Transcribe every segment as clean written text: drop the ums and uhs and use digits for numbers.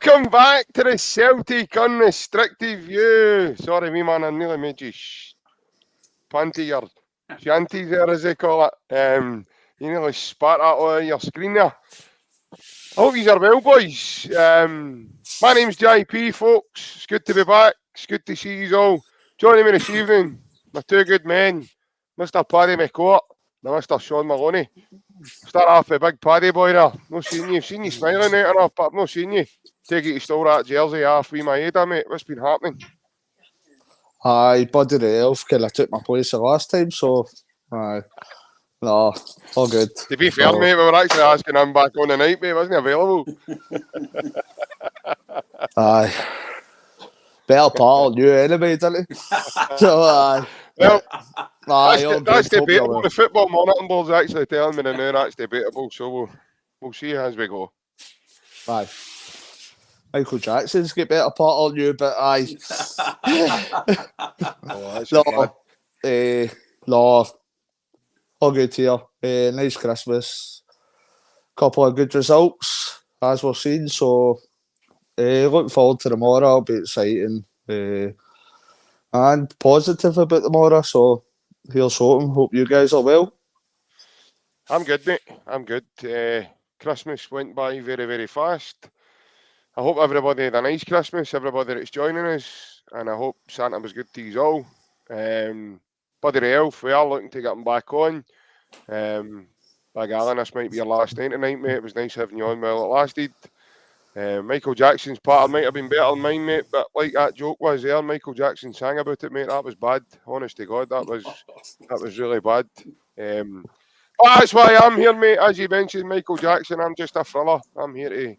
Welcome back to the Celtic Unrestricted View. Sorry, me man, I nearly made you panty your shanties there, as they call it. You nearly spat that on your screen there. I hope you are well, boys. My name's JP, folks. It's good to be back. It's good to see you all. Joining me this evening, my two good men, Mr. Paddy McCourt and Mr. Sean Maloney. Start off with big Paddy boy there. No seen you. I've seen you smiling there enough, but I've not seen you. Take it you stole that jersey off with my head, mate. What's been happening? Aye, Buddy the Elf kind of took my place the last time, so aye. No, all good. To be fair, mate, we were actually asking him back on the night, mate. Wasn't he available? Aye. Better part on you anyway, didn't he? So, aye. Well, aye, that's debatable. The football monitoring board's actually telling me now that's debatable, so we'll see as we go. Aye. Michael Jackson's got better part on you, but aye. No, all good here. Nice Christmas. Couple of good results, as we're seeing, so looking forward to tomorrow. It'll be exciting. And positive about tomorrow, so here's hoping. Hope you guys are well. I'm good, mate. I'm good. Christmas went by very, very fast. I hope everybody had a nice Christmas, everybody that's joining us, and I hope Santa was good to you all. Buddy the Elf, we are looking to get him back on. Big Alan, this might be your last night tonight, mate. It was nice having you on while it lasted. Michael Jackson's pattern might have been better than mine, mate, but like that joke was there, Michael Jackson sang about it, mate. That was bad. Honest to God, that was really bad. That's why I'm here, mate. As you mentioned, Michael Jackson, I'm just a thriller. I'm here to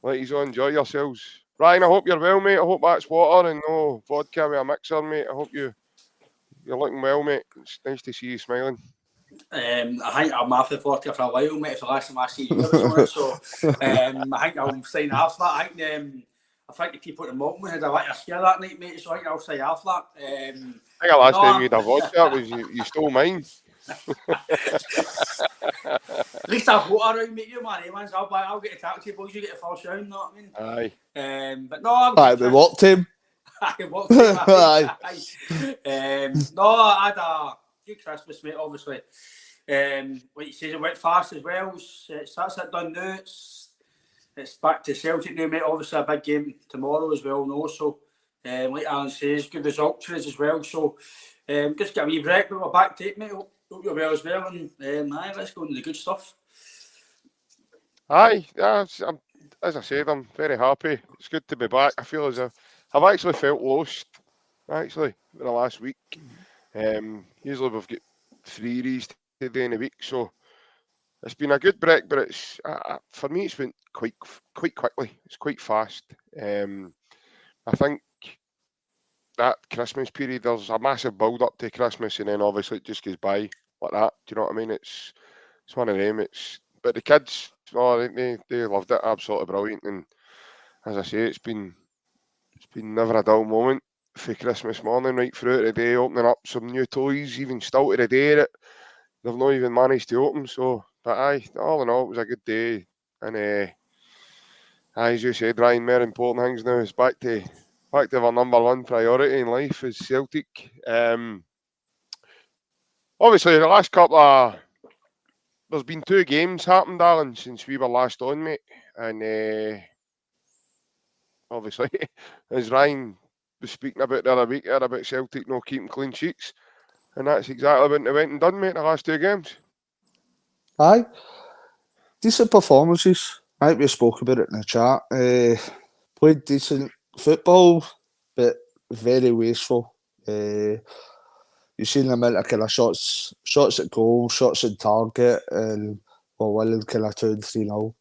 let you enjoy yourselves. Ryan, I hope you're well, mate. I hope that's water and no vodka with a mixer, mate. I hope you're looking well, mate. It's nice to see you smiling. I think I'm off the vodka for a while, mate. It's the last time I see you on it, so I think I'll sign off that. I think the people at the moment had a lot of scare that night, mate, so I think I'll sign off that. I think the last time you had a vodka was you stole mine. At least I've got around, mate. You man, man. So I'll get a taxi, boys. You get a first round, know what I mean? Aye. But no, Aye, we walked him. I walked him. Aye. No, I had a good Christmas, mate. Obviously, like you said, it went fast as well. That's it done now. It's back to Celtic now, mate. Obviously, a big game tomorrow as well. No, so like Alan says, good results for us as well. So just get a wee break, but we're back to it, mate. Hope you're well as well, and aye, let's go into the good stuff. Aye, as I said, I'm very happy. It's good to be back. I feel as if I've actually felt lost, actually, in the last week. Usually we've got 3 days to do in a week, so it's been a good break, but it's for me it's went quite quickly. It's quite fast. I think that Christmas period, there's a massive build up to Christmas, and then obviously it just goes by like that. Do you know what I mean? It's one of them. But the kids, they loved it. Absolutely brilliant. And as I say, it's been never a dull moment for Christmas morning right throughout the day, opening up some new toys, even still to the day that they've not even managed to open. So, but aye, all in all, it was a good day. And as you said, Ryan, more important things now is back to our number one priority in life is Celtic. Obviously, the last there's been 2 games happened, Alan, since we were last on, mate. And obviously, as Ryan was speaking about the other week, about Celtic not keeping clean sheets, and that's exactly what they went and done, mate, the last 2 games. Aye. Decent performances. I think we spoke about it in the chat. Played decent football, but very wasteful. You've seen the amount of kind of shots at goal, shots at target, and we're winning kind of 2 and 3-0.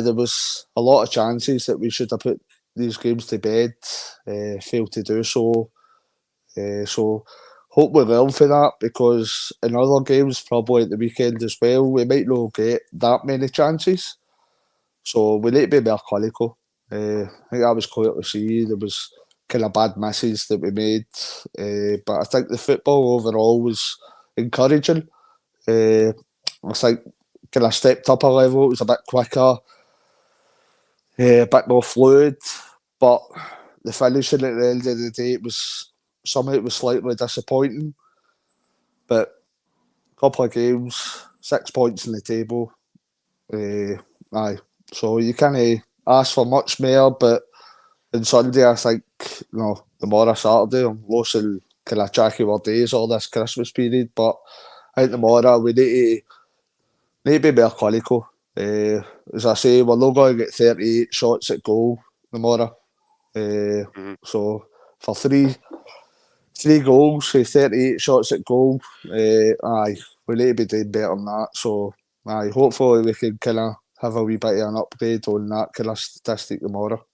There was a lot of chances that we should have put these games to bed, failed to do so. So hope we learn from that, because in other games, probably at the weekend as well, we might not get that many chances. So we need to be more clinical. I think that was clear to see. There was kind of bad misses that we made, but I think the football overall was encouraging. I think kind of stepped up a level. It was a bit quicker. a bit more fluid, but the finishing at the end of the day, it was slightly disappointing. But a couple of games, 6 points in the table. Aye, so you can't ask for much more. But on Sunday, I think tomorrow Saturday, I'm losing kind of track of our days all this Christmas period. But I think tomorrow we need to be more clinical. As I say, we're not going to get 38 shots at goal tomorrow. So for three goals, 38 shots at goal, aye, we need to be doing better than that. So aye, hopefully we can kind of have a wee bit of an upgrade on that kind of statistic tomorrow.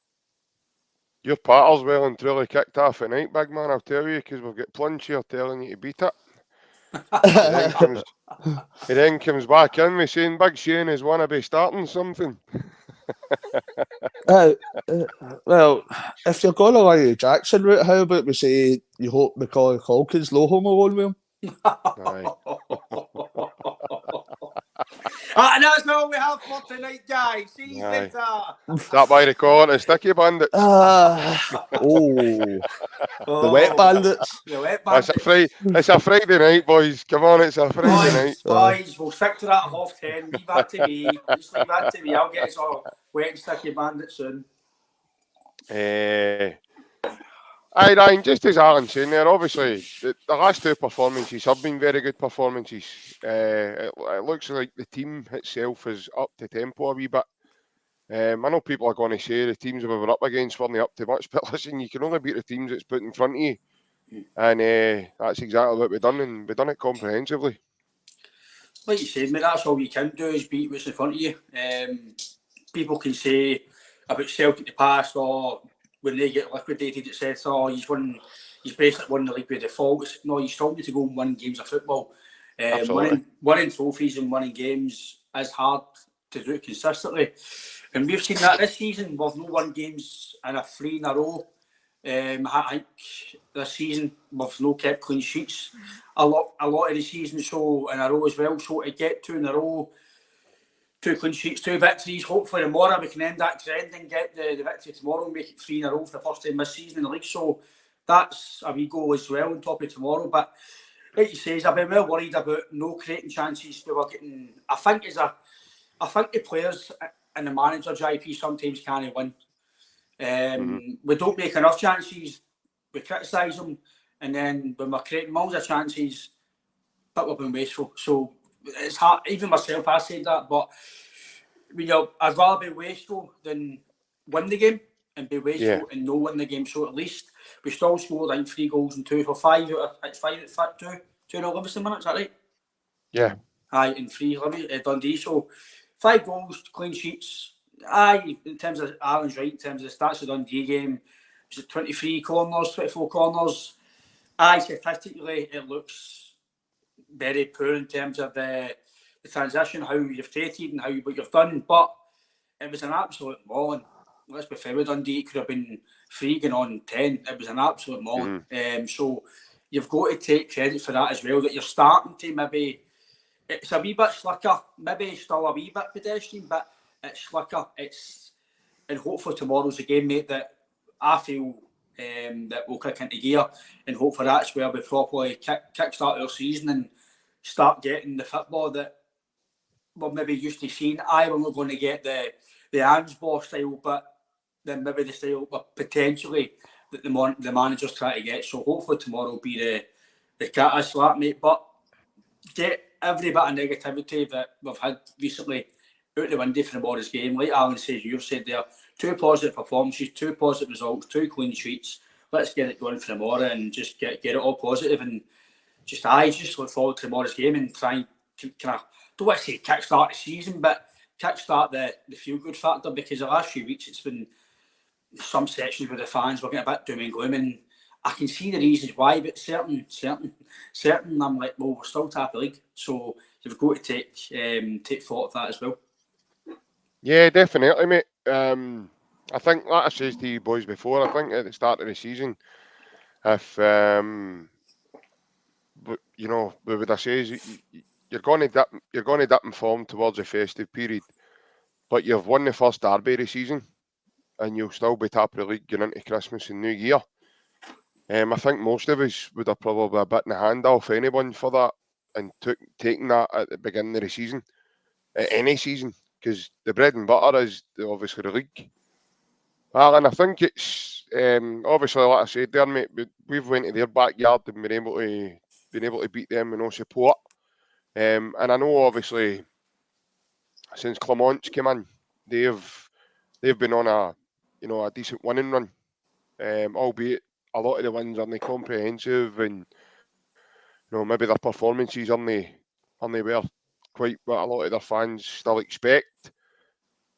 Your patter's well and truly kicked off at night, big man, I'll tell you, because we've got Plunge here telling you to beat it. He then comes back in with saying Big Shane is wanna be starting something. Well, if you're going along the Jackson route, how about we say you hope Macaulay Culkin's no home alone with him? Aye. And that's all we have for tonight, guys. See you later. That by the corner, Sticky Bandits. The Wet Bandits. The Wet Bandits. It's a Friday night, boys. Come on, it's a Friday night. Boys, we'll stick to that 10:30. Leave that to me. Just leave that to me. I'll get us all Wet and Sticky Bandits soon. Aye, Ryan, just as Alan saying there, obviously, the last two performances have been very good performances. It looks like the team itself is up to tempo a wee bit. I know people are going to say the teams that we were up against weren't up to much, but listen, you can only beat the teams that's put in front of you. And that's exactly what we've done, and we've done it comprehensively. Like you said, mate, that's all you can do is beat what's in front of you. People can say about Celtic in the past, or when they get liquidated, it says, he's basically won the league by default. No, you still need to go and win games of football. Winning trophies and winning games is hard to do consistently. And we've seen that this season. We've not won games in a 3 in a row. I think this season we've not kept clean sheets a lot of the season, so in a row as well. So to get 2 in a row, 2 clean sheets, 2 victories. Hopefully tomorrow we can end that trend and get the victory tomorrow and make it 3 in a row for the first time this season in the league. So that's a wee goal as well on top of tomorrow. But like you say, I've been well worried about no creating chances we were getting. I think the players and the manager JP sometimes can't win. We don't make enough chances. We criticise them, and then when we're creating millions of chances, but we've been wasteful. So it's hard. Even myself, I said that, but I'd rather be wasteful than win the game and be wasteful and no win the game. So at least we still scored like 3 goals and 2 for 5 out of 2 in Livingston minutes. Is that right? Yeah. Aye, and 3 Dundee. So 5 goals, clean sheets. Aye, in terms of Alan's right, in terms of the stats of the Dundee game, was it 23 corners, 24 corners? Aye, statistically, it looks very poor in terms of the transition, how you've created and what you've done. But it was an absolute mauling. Let's be fair with Dundee, it could have been 3 going on 10. It was an absolute mauling. So you've got to take credit for that as well, that you're starting to maybe, it's a wee bit slicker, maybe still a wee bit pedestrian, but it's slicker. And hopefully tomorrow's a game, mate, that I feel that we'll kick into gear, and hopefully that's where we properly kickstart our season and start getting the football that we're maybe used to seeing. We're not going to get the Ansball style, but then maybe the style potentially that the manager's trying to get. So hopefully tomorrow will be the cat I slap, mate. But get every bit of negativity that we've had recently out the window for tomorrow's game. Like Alan says, you've said there, 2 positive performances, 2 positive results, 2 clean sheets. Let's get it going for tomorrow and just get it all positive, and just look forward to tomorrow's game and try and kind of, don't want to say kickstart the season, but kickstart the feel-good factor, because the last few weeks it's been some sections with the fans were getting a bit doom and gloom, and I can see the reasons why, but certain I'm like, well, we're still top of the league, so you've got to take thought of that as well. Yeah, definitely, mate. I think, like I said to you boys before, I think at the start of the season, if we would have said you're going to dip in form towards the festive period, but you've won the first derby of the season. and you'll still be top of the league going into Christmas and New Year. I think most of us would have probably a bit in the hand off anyone for that and taking that at the beginning of the season, at any season, because the bread and butter is obviously the league. Well, and I think it's obviously, like I said there, mate, we've went to their backyard and been able to beat them with no support. And I know obviously since Clement's came in, they've been on a decent winning run, albeit a lot of the wins aren't comprehensive, and maybe their performances aren't were quite what a lot of their fans still expect.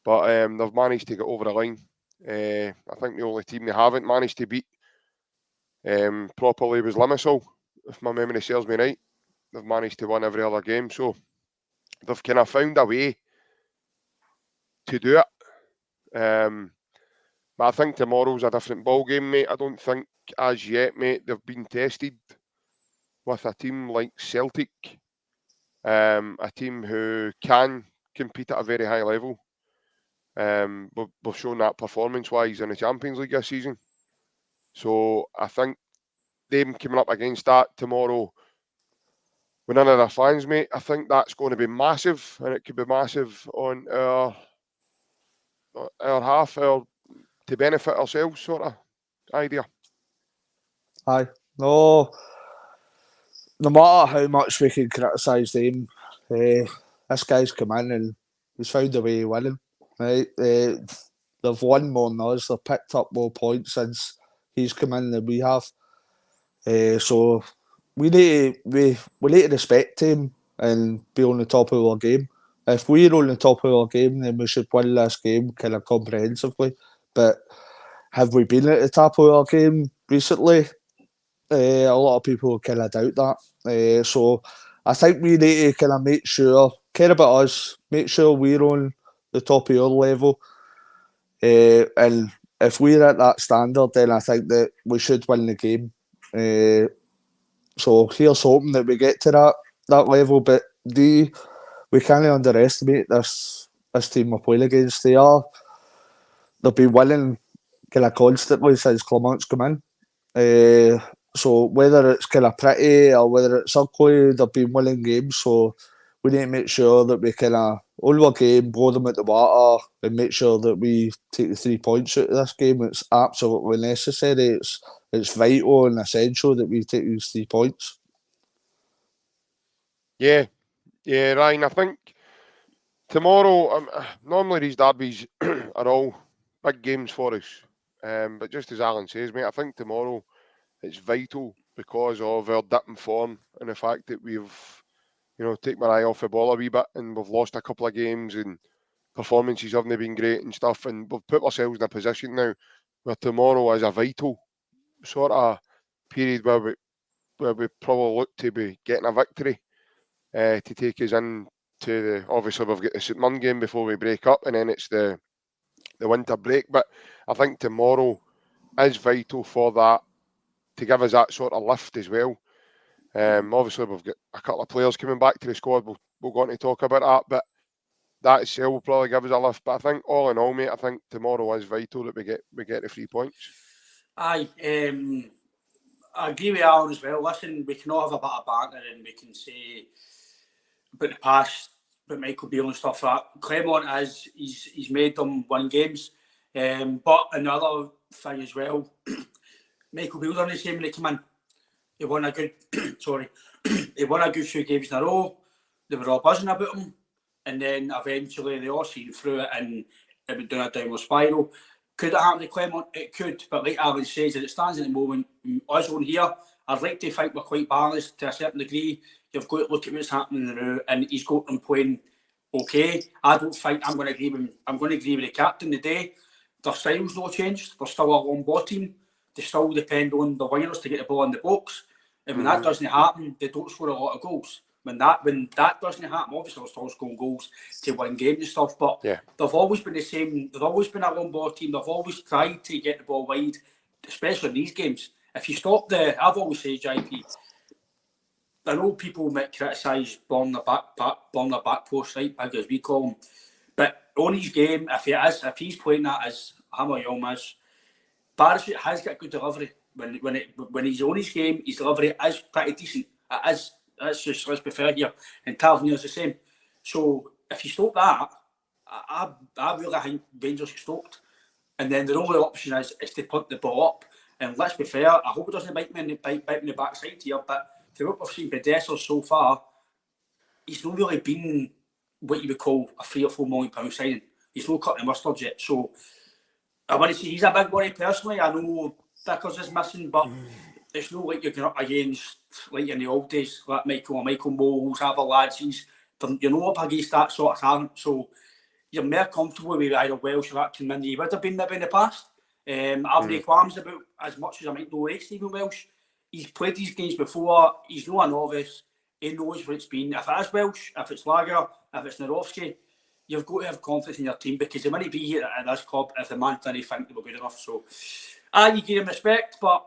But they've managed to get over the line. I think the only team they haven't managed to beat properly was Limassol, if my memory serves me right. They've managed to win every other game, so they've kind of found a way to do it. But I think tomorrow's a different ball game, mate. I don't think as yet, mate, they've been tested with a team like Celtic, a team who can compete at a very high level. We've shown that performance-wise in the Champions League this season. So I think them coming up against that tomorrow with none of their fans, mate, I think that's going to be massive, and it could be massive on our half, to benefit ourselves, sort of idea. Aye. No matter how much we can criticise them, this guy's come in and he's found a way of winning. Right? They've won more than us. They've picked up more points since he's come in than we have. So we need to respect him and be on the top of our game. If we're on the top of our game, then we should win this game kind of comprehensively. But have we been at the top of our game recently? A lot of people kind of doubt that. So I think we need to kind of make sure, care about us, make sure we're on the top of our level. And if we're at that standard, then I think that we should win the game. So here's hoping that we get to that level. But we can't underestimate this team we're playing against. They've been winning kind of constantly since Clement's come in. So whether it's kind of pretty or whether it's ugly, they've been winning games. So we need to make sure that we kind of own our game, blow them at the water, and make sure that we take the 3 points out of this game. It's absolutely necessary. It's vital and essential that we take these 3 points. Yeah, Ryan, I think tomorrow, normally these derbies are all big games for us. But just as Alan says, mate, I think tomorrow it's vital because of our dip in form and the fact that we've, taken my eye off the ball a wee bit and we've lost a couple of games and performances haven't been great and stuff. And we've put ourselves in a position now where tomorrow is a vital sort of period where we probably look to be getting a victory to take us in to obviously we've got the St Mirren game before we break up, and then it's the winter break. But I think tomorrow is vital for that, to give us that sort of lift as well. Obviously we've got a couple of players coming back to the squad. We'll go on to talk about that, but that itself will probably give us a lift. But I think all in all, mate, I think tomorrow is vital that we get the 3 points. Aye, I agree with Alan as well. Listen, we can all have a bit of banter and we can say about the past, about Michael Beale and stuff like that. Clement he's made them win games. But another thing as well, Michael Beale done the same when he came in. He won a good he won a good few games in a row. They were all buzzing about him. And then eventually they all seen through it and it went down a downward spiral. Could it happen to Clement? It could, but like Alan says, as it stands at the moment, us on here, I'd like to think we're quite balanced to a certain degree. You've got to look at what's happening now, and he's got them playing okay. I don't think I'm going to agree with the captain today. Their style's not changed. They're still a long ball team. They still depend on the wingers to get the ball in the box. And when that doesn't happen, they don't score a lot of goals. When that doesn't happen, obviously they're still scoring goals to win games and stuff. But they've always been the same. They've always been a long ball team. They've always tried to get the ball wide, especially in these games. If you stop I've always said, JP, I know people might criticise Burn the back post, right, big as we call him. But on his game, if he's playing that as him or Yilmaz, Barisic has got good delivery. When he's on his game, his delivery is pretty decent. It is. That's just, let's be fair here. And Tavernier's the same. So if you stop that, I really think Rangers get stopped. And then the only option is to put the ball up. And let's be fair, I hope it doesn't bite me in the backside here, but to what we've seen by Dessers so far, he's not really been what you would call a £3 or £4 million signing. He's not cut the mustard yet. So I want to say he's a big worry personally. I know Vickers is missing, but it's not like you're going up against, like in the old days, like Michael Moles, other lads. You're not up against that sort of talent. So you're more comfortable with either Welsh or Atkinson than you would have been maybe in the past. I've no qualms about, as much as I might know Stephen Welsh, he's played these games before, he's not a novice, he knows what it's been. If it is Welsh, if it's Lager, if it's Narowski, you've got to have confidence in your team because they wouldn't be here at this club if the man didn't think they were good enough. So, you give him respect, but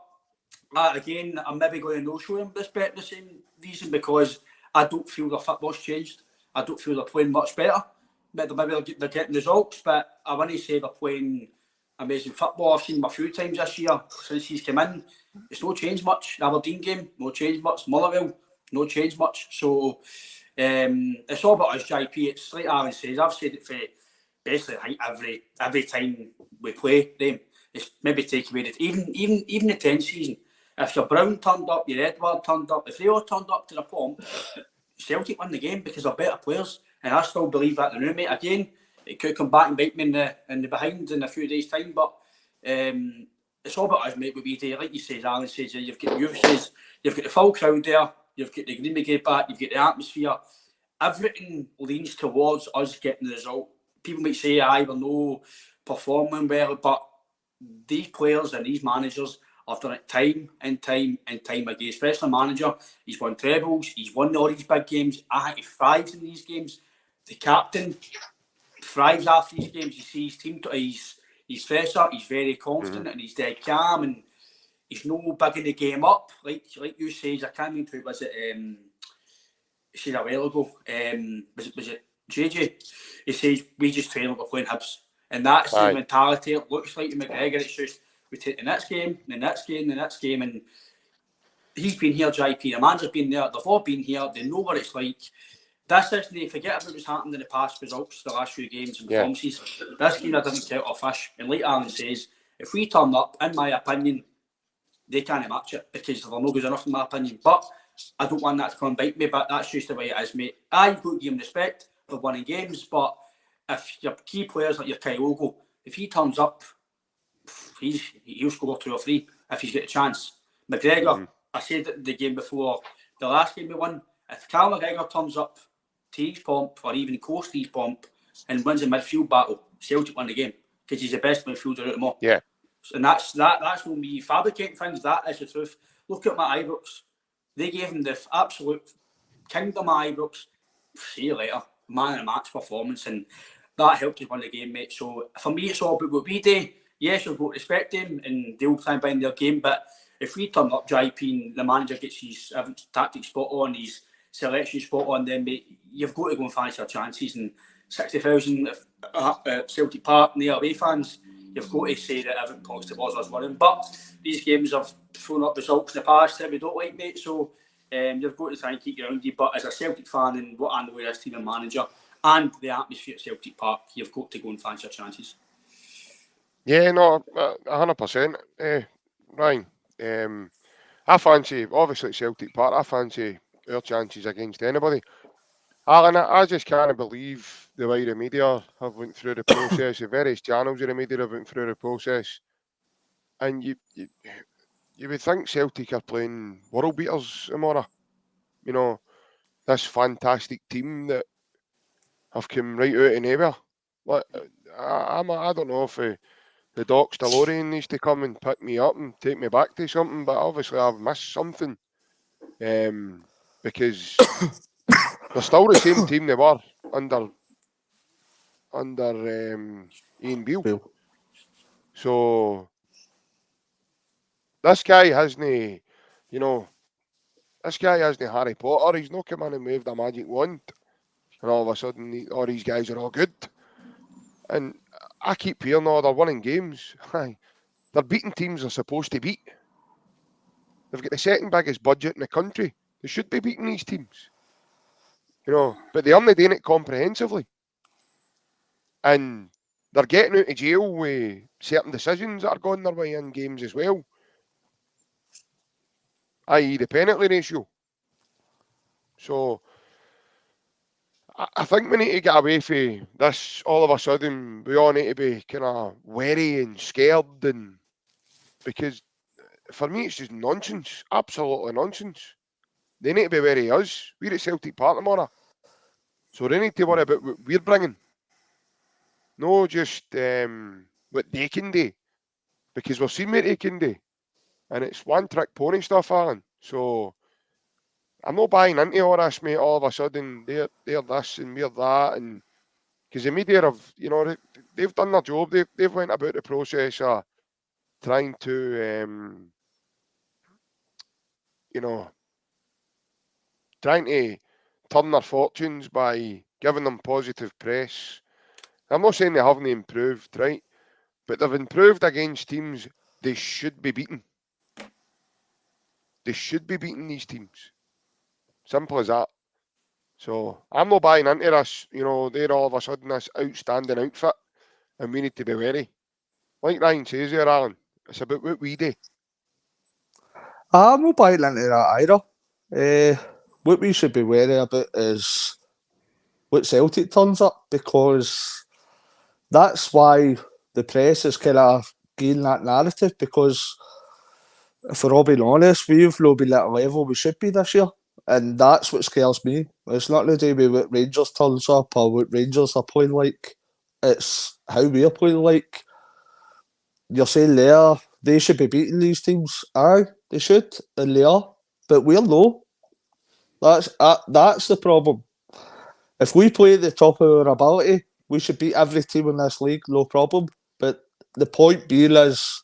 again, I'm maybe going to no show him respect the same reason because I don't feel their football's changed. I don't feel they're playing much better. Maybe they're getting results, but I want to say they're playing amazing football. I've seen him a few times this year since he's come in. It's no change much. The Aberdeen game, no change much. Motherwell, no change much. So it's all about us, JP. It's like Aaron says. I've said it for basically every time we play them. It's maybe take away it. Even the 10th season. If your Brown turned up, your Edward turned up, if they all turned up to the pomp, Celtic won the game because they're better players. And I still believe that the new mate. Again, it could come back and bite me in the behind in a few days' time, but it's all about us, mate. With BD, like you say, Alan says, you've got the full crowd there, you've got the Green Brigade back, you've got the atmosphere. Everything leans towards us getting the result. People might say, we're no performing well, but these players and these managers have done it time and time and time again. Especially manager, he's won trebles, he's won all these big games. I think he thrives in these games. The captain thrives after these games. You see his team, he's fresher, he's very confident, and he's dead calm, and he's no bigging the game up. Like you said, I can't remember who was it. He said a while ago. Was it JJ? He says we just train like we're playing Hibs, and that's the mentality. It looks like the McGregor. It's just we take the next game, the next game, the next game, and he's been here. JP, the manager's been there. They've all been here. They know what it's like. This isn't, forget about what's happened in the past results, the last few games and performances. This game doesn't count off fish. And like Alan says, if we turn up, in my opinion, they can't match it because they're not good enough in my opinion. But I don't want that to come and bite me, but that's just the way it is, mate. You've got to give him respect for winning games, but if your key players like your Kyogo, if he turns up, he'll score 2 or 3 if he's got a chance. McGregor, I said it the game before, the last game we won, if Cal McGregor turns up to his pomp or even close to his pomp and wins a midfield battle, Celtic won the game because he's the best midfielder out of them all. Yeah. And that's not me fabricating things, that is the truth. Look at my Ibrox. They gave him the absolute kingdom of Ibrox. See you later. Man of the match performance, and that helped us win the game, mate. So for me, it's all about what we do. Yes, you've got to respect him and they'll try and bind their game, but if we turn up JP and the manager gets his tactics spot on, his selection spot on, then mate, you've got to go and fancy your chances. And 60,000 Celtic Park and the away fans, you've got to say that everything points towards us winning. But these games have thrown up results in the past that we don't like, mate. So you've got to try and keep your grounded. But as a Celtic fan and what I know of this team and manager and the atmosphere at Celtic Park, you've got to go and fancy your chances. Yeah, no, 100%. Ryan, I fancy, obviously at Celtic Park, I fancy our chances against anybody. Alan, I just can't believe the way the media have went through the process, the various channels of the media have went through the process. And you would think Celtic are playing world beaters tomorrow. You know, this fantastic team that have come right out of nowhere. Like, I don't know if the Doc's DeLorean needs to come and pick me up and take me back to something, but obviously I've missed something. Because they're still the same team they were under Ian Beale. So this guy hasn't, Harry Potter. He's not come in and waved a magic wand, and all of a sudden all these guys are all good. And I keep hearing, oh, they're winning games. They're beating teams they're supposed to beat. They've got the second biggest budget in the country. They should be beating these teams. But they aren't doing it comprehensively. And they're getting out of jail with certain decisions that are going their way in games as well. I.e. the penalty ratio. So I think we need to get away from this. All of a sudden, we all need to be kind of wary and scared, and because for me, it's just nonsense, absolutely nonsense. They need to be wary of us. We're at Celtic Park tomorrow, so they need to worry about what we're bringing, no just what they can do, because we've seen what they can do, and it's one-trick pony stuff, Alan. So I'm not buying into all this, mate. All of a sudden, they're this and we're that, and because the media have, they've done their job. They've went about the process of trying to, trying to turn their fortunes by giving them positive press. I'm not saying they haven't improved, right? But they've improved against teams they should be beating. They should be beating these teams. Simple as that. So I'm not buying into this. They're all of a sudden this outstanding outfit, and we need to be wary. Like Ryan says there, Alan, it's about what we do. I'm not buying into that either. What we should be wary about is what Celtic turns up, because that's why the press is kind of gained that narrative, because if we're all being honest, we've not been at a level we should be this year. And that's what scares me. It's not to do with what Rangers turns up or what Rangers are playing like. It's how we're playing like. You're saying there, they should be beating these teams. Aye, they should, and they are. But we're low. That's the problem. If we play at the top of our ability, we should beat every team in this league, no problem. But the point being is,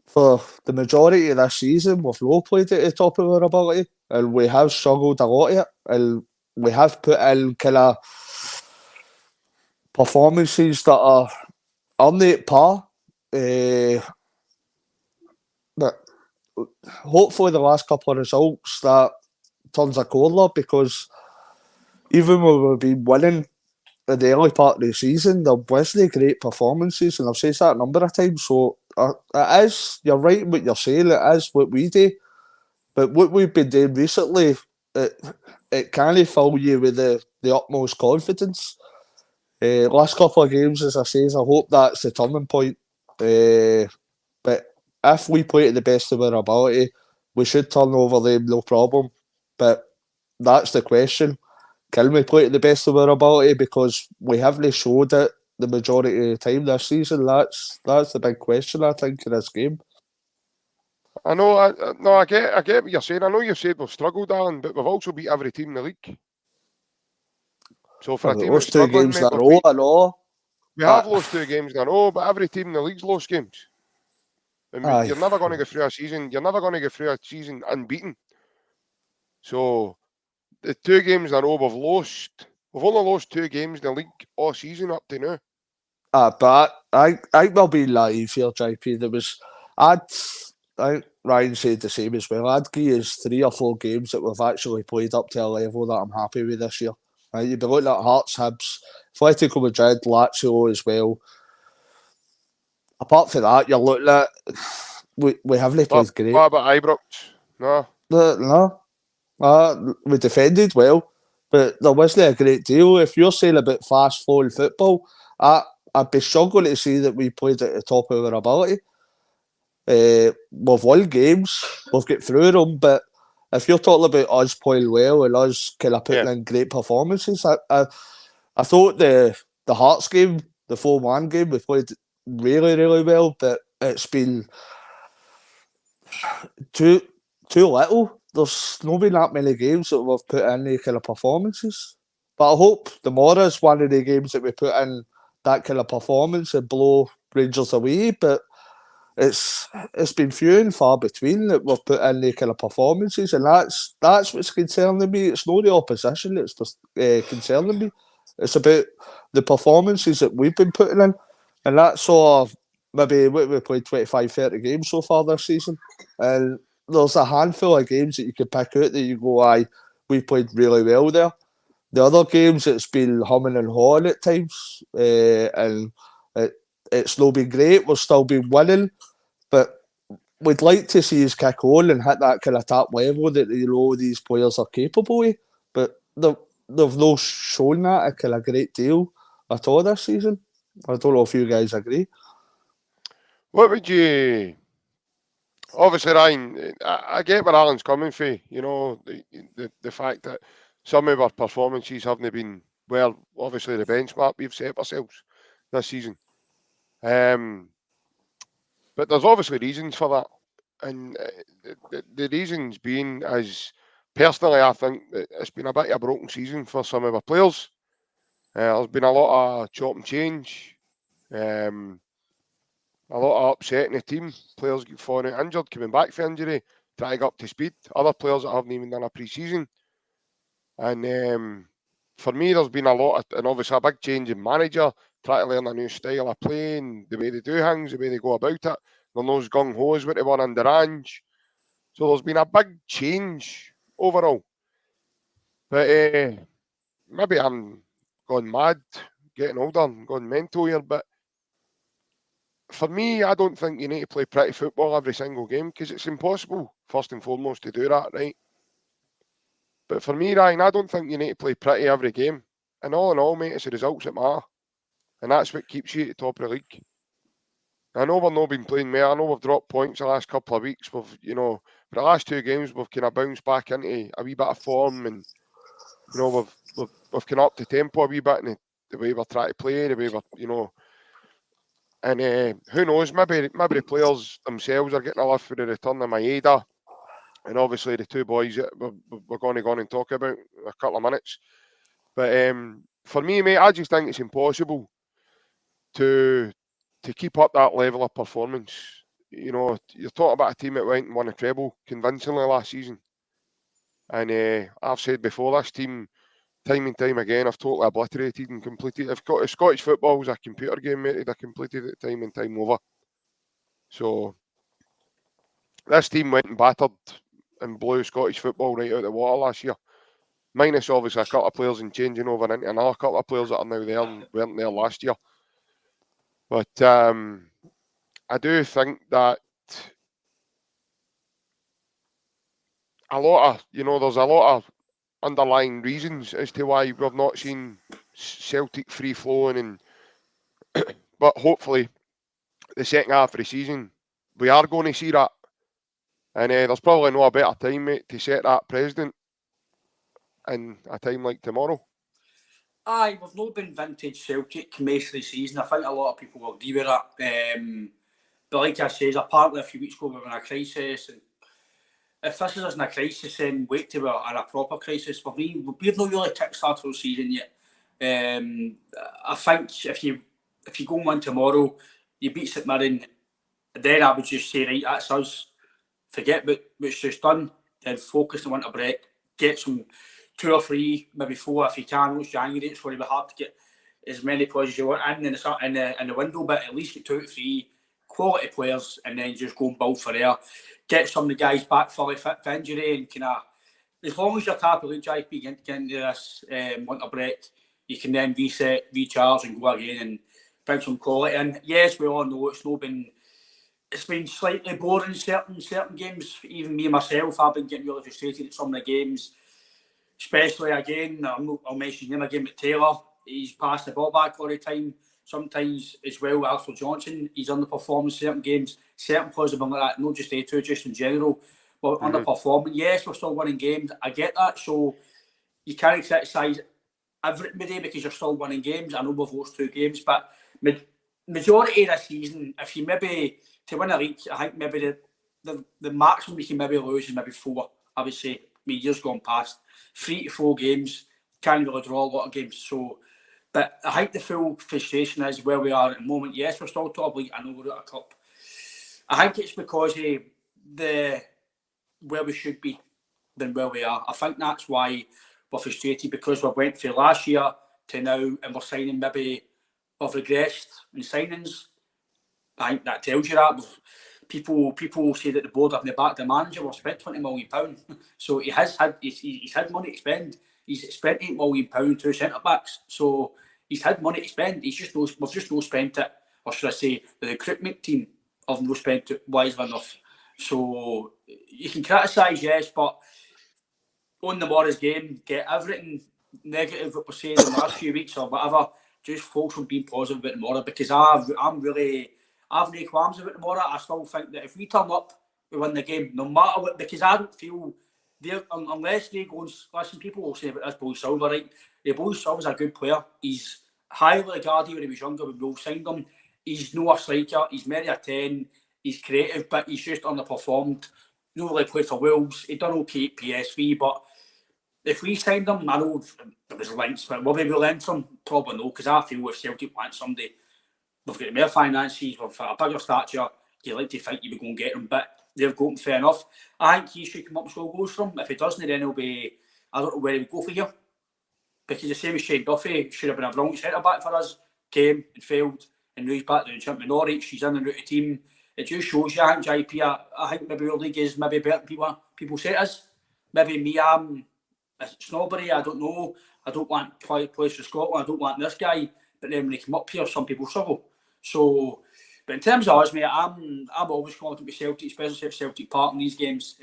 for the majority of this season, we've not played at the top of our ability, and we have struggled a lot at it, and we have put in kind of performances that are at par. But hopefully the last couple of results that turns a corner, because even when we've been winning in the early part of the season, there wasn't great performances, and I've said that a number of times. So it is, you're right in what you're saying, it is what we do. But what we've been doing recently, it can fill you with the utmost confidence. Last couple of games, as I say, I hope that's the turning point. But if we play to the best of our ability, we should turn over them, no problem. But that's the question. Can we play to the best of our ability? Because we haven't showed it the majority of the time this season. That's the big question, I think, in this game. I know. I get what you're saying. I know you said we've struggled, Alan, but we've also beat every team in the league. So for a team that's struggling, games in a row, I know. We have lost 2 games in a row, but every team in the league's lost games. And you're never going to go through a season. You're never going to go through a season unbeaten. So the 2 games in a row we've lost. We've only lost 2 games in the league all season up to now. But I will be naive here, JP. Ryan said the same as well. I'd give us 3 or 4 games that we've actually played up to a level that I'm happy with this year. Right? You'd be looking at Hearts, Hibs, Atletico Madrid, Lazio as well. Apart from that, you're looking at we haven't played great. What about Ibrox? No. No. We defended well, but there wasn't a great deal. If you're saying about fast flowing football, I'd be struggling to see that we played at the top of our ability. We've won games, we've got through them, but if you're talking about us playing well and us kind of putting in great performances, I thought the Hearts game, the 4-1 game, we played really, really well, but it's been too little. There's not been that many games that we've put in the kind of performances. But I hope tomorrow is one of the games that we put in that kind of performance and blow Rangers away. But it's been few and far between that we've put in the kind of performances, and that's what's concerning me. It's not the opposition that's just concerning me. It's about the performances that we've been putting in. And that's sort of maybe we played 25, 30 games so far this season. And there's a handful of games that you can pick out that you go, aye, we played really well there. The other games, it's been humming and hawing at times. And it's not been great. We've still been winning. But we'd like to see us kick on and hit that kind of top level that these players are capable of. But they've not shown that a kind of great deal at all this season. I don't know if you guys agree. What would you... Obviously, Ryan, I get where Alan's coming from. You know, the fact that some of our performances haven't been, well, obviously the benchmark we've set ourselves this season. But there's obviously reasons for that. And the reasons being is, personally, I think that it's been a bit of a broken season for some of our players. There's been a lot of chop and change. A lot of upset in the team. Players get falling out injured, coming back from injury, trying to get up to speed. Other players that haven't even done a pre-season. And for me, there's been a lot of, and obviously a big change in manager, trying to learn a new style of playing, the way they do things, the way they go about it. They're not as gung-ho as what they were under Ange. So there's been a big change overall. But maybe I'm gone mad, getting older, and gone mental here, but for me, I don't think you need to play pretty football every single game because it's impossible, first and foremost, to do that, right? But for me, Ryan, I don't think you need to play pretty every game. And all in all, mate, it's the results that matter. And that's what keeps you at the top of the league. I know we've not been playing well. I know we've dropped points the last couple of weeks. For the last two games, we've kind of bounced back into a wee bit of form. And, we've kind of upped the tempo a wee bit in the way we're trying to play, the way we're, And who knows, maybe the players themselves are getting a lift for the return of Maeda. And obviously the two boys that we're going to go on and talk about in a couple of minutes. But for me, mate, I just think it's impossible to keep up that level of performance. You're talking about a team that went and won a treble convincingly last season. And I've said before, this team, time and time again, I've totally obliterated and completed. If Scottish football was a computer game, mate, I've completed it time and time over. So this team went and battered and blew Scottish football right out of the water last year. Minus obviously a couple of players and changing over into another couple of players that are now there and weren't there last year. But I do think that there's a lot of underlying reasons as to why we've not seen Celtic free flowing, but hopefully the second half of the season we are going to see that. And there's probably no better time, mate, to set that precedent in a time like tomorrow. Aye, we've not been vintage Celtic most of the season. I think a lot of people will agree with that. But like I said, apparently a few weeks ago we were in a crisis. And if this isn't a crisis, then wait till we're in a proper crisis. For me, we've not really kick-started the season yet. I think if you go and win tomorrow, you beat St Mirren, then I would just say, right, that's us. Forget what's just done, then focus on winter break. Get some 2 or 3, maybe 4 if you can. It's January, it's going to be hard to get as many players as you want in the window, but at least get 2 or 3 quality players and then just go and build for there. Get some of the guys back fully fit for injury and kind of, as long as you're top of the league, get into this winter break, you can then reset, recharge and go again and bring some quality in. Yes, we all know it's been slightly boring certain games. Even me myself, I've been getting really frustrated at some of the games. Especially again, I'll mention him again with Taylor. He's passed the ball back all the time. Sometimes as well, Arthur Johnson, he's underperforming certain games. Certain players have been like that, not just A2, just in general. But underperforming. Yes, we're still winning games. I get that. So you can't criticise everybody because you're still winning games. I know we've lost 2 games, but majority of the season, if you maybe to win a league, I think maybe the maximum we can maybe lose is maybe 4. I would say years gone past 3 to 4 games. Can't really draw a lot of games. So, but I think the full frustration is where we are at the moment. Yes, we're still top league. I know we're at a cup. I think it's because of where we should be than where we are. I think that's why we're frustrated because we went from last year to now and we're signing maybe have regressed in signings. I think that tells you that. People say that the board have in the back the manager will spend £20 million. So he's had money to spend. He's spent £8 million, 2 centre backs. So he's had money to spend. We've just not spent it. Or should I say, the recruitment team have not spent it wisely enough. So you can criticise, yes, but on the Morris game, get everything negative that we're saying in the last few weeks or whatever, just focus on being positive about tomorrow, because I've no qualms about tomorrow. I still think that if we turn up, we win the game, no matter what, because I don't feel unless they go and listen, people will say about this boy Silver, right? The boy Silver's a good player. He's highly regarded when he was younger. We both signed him. He's no a striker. He's maybe a 10. He's creative, but he's just underperformed. No really played for Wolves. He done okay at PSV, but if we signed him, I know there was links, but will we lend him? Probably no, because I feel if Celtic want somebody, we've got more finances, we've got a bigger stature, you like to think you would go and get him, but they've got him fair enough. I think he should come up and score goals from him. If he doesn't, then he'll be, I don't know where he would go for here. Because the same as Shane Duffy, should have been a brilliant centre-back for us, came and failed, and now he's back down to Norwich, he's in and out of the team. It just shows you, I think, JP, I think maybe our league is maybe better than people say it is. Maybe me, I'm snobbery, I don't know. I don't want to play for Scotland, I don't want this guy. But then when they come up here, some people struggle. So, but in terms of us, mate, I'm always confident with Celtic, especially at Celtic Park in these games.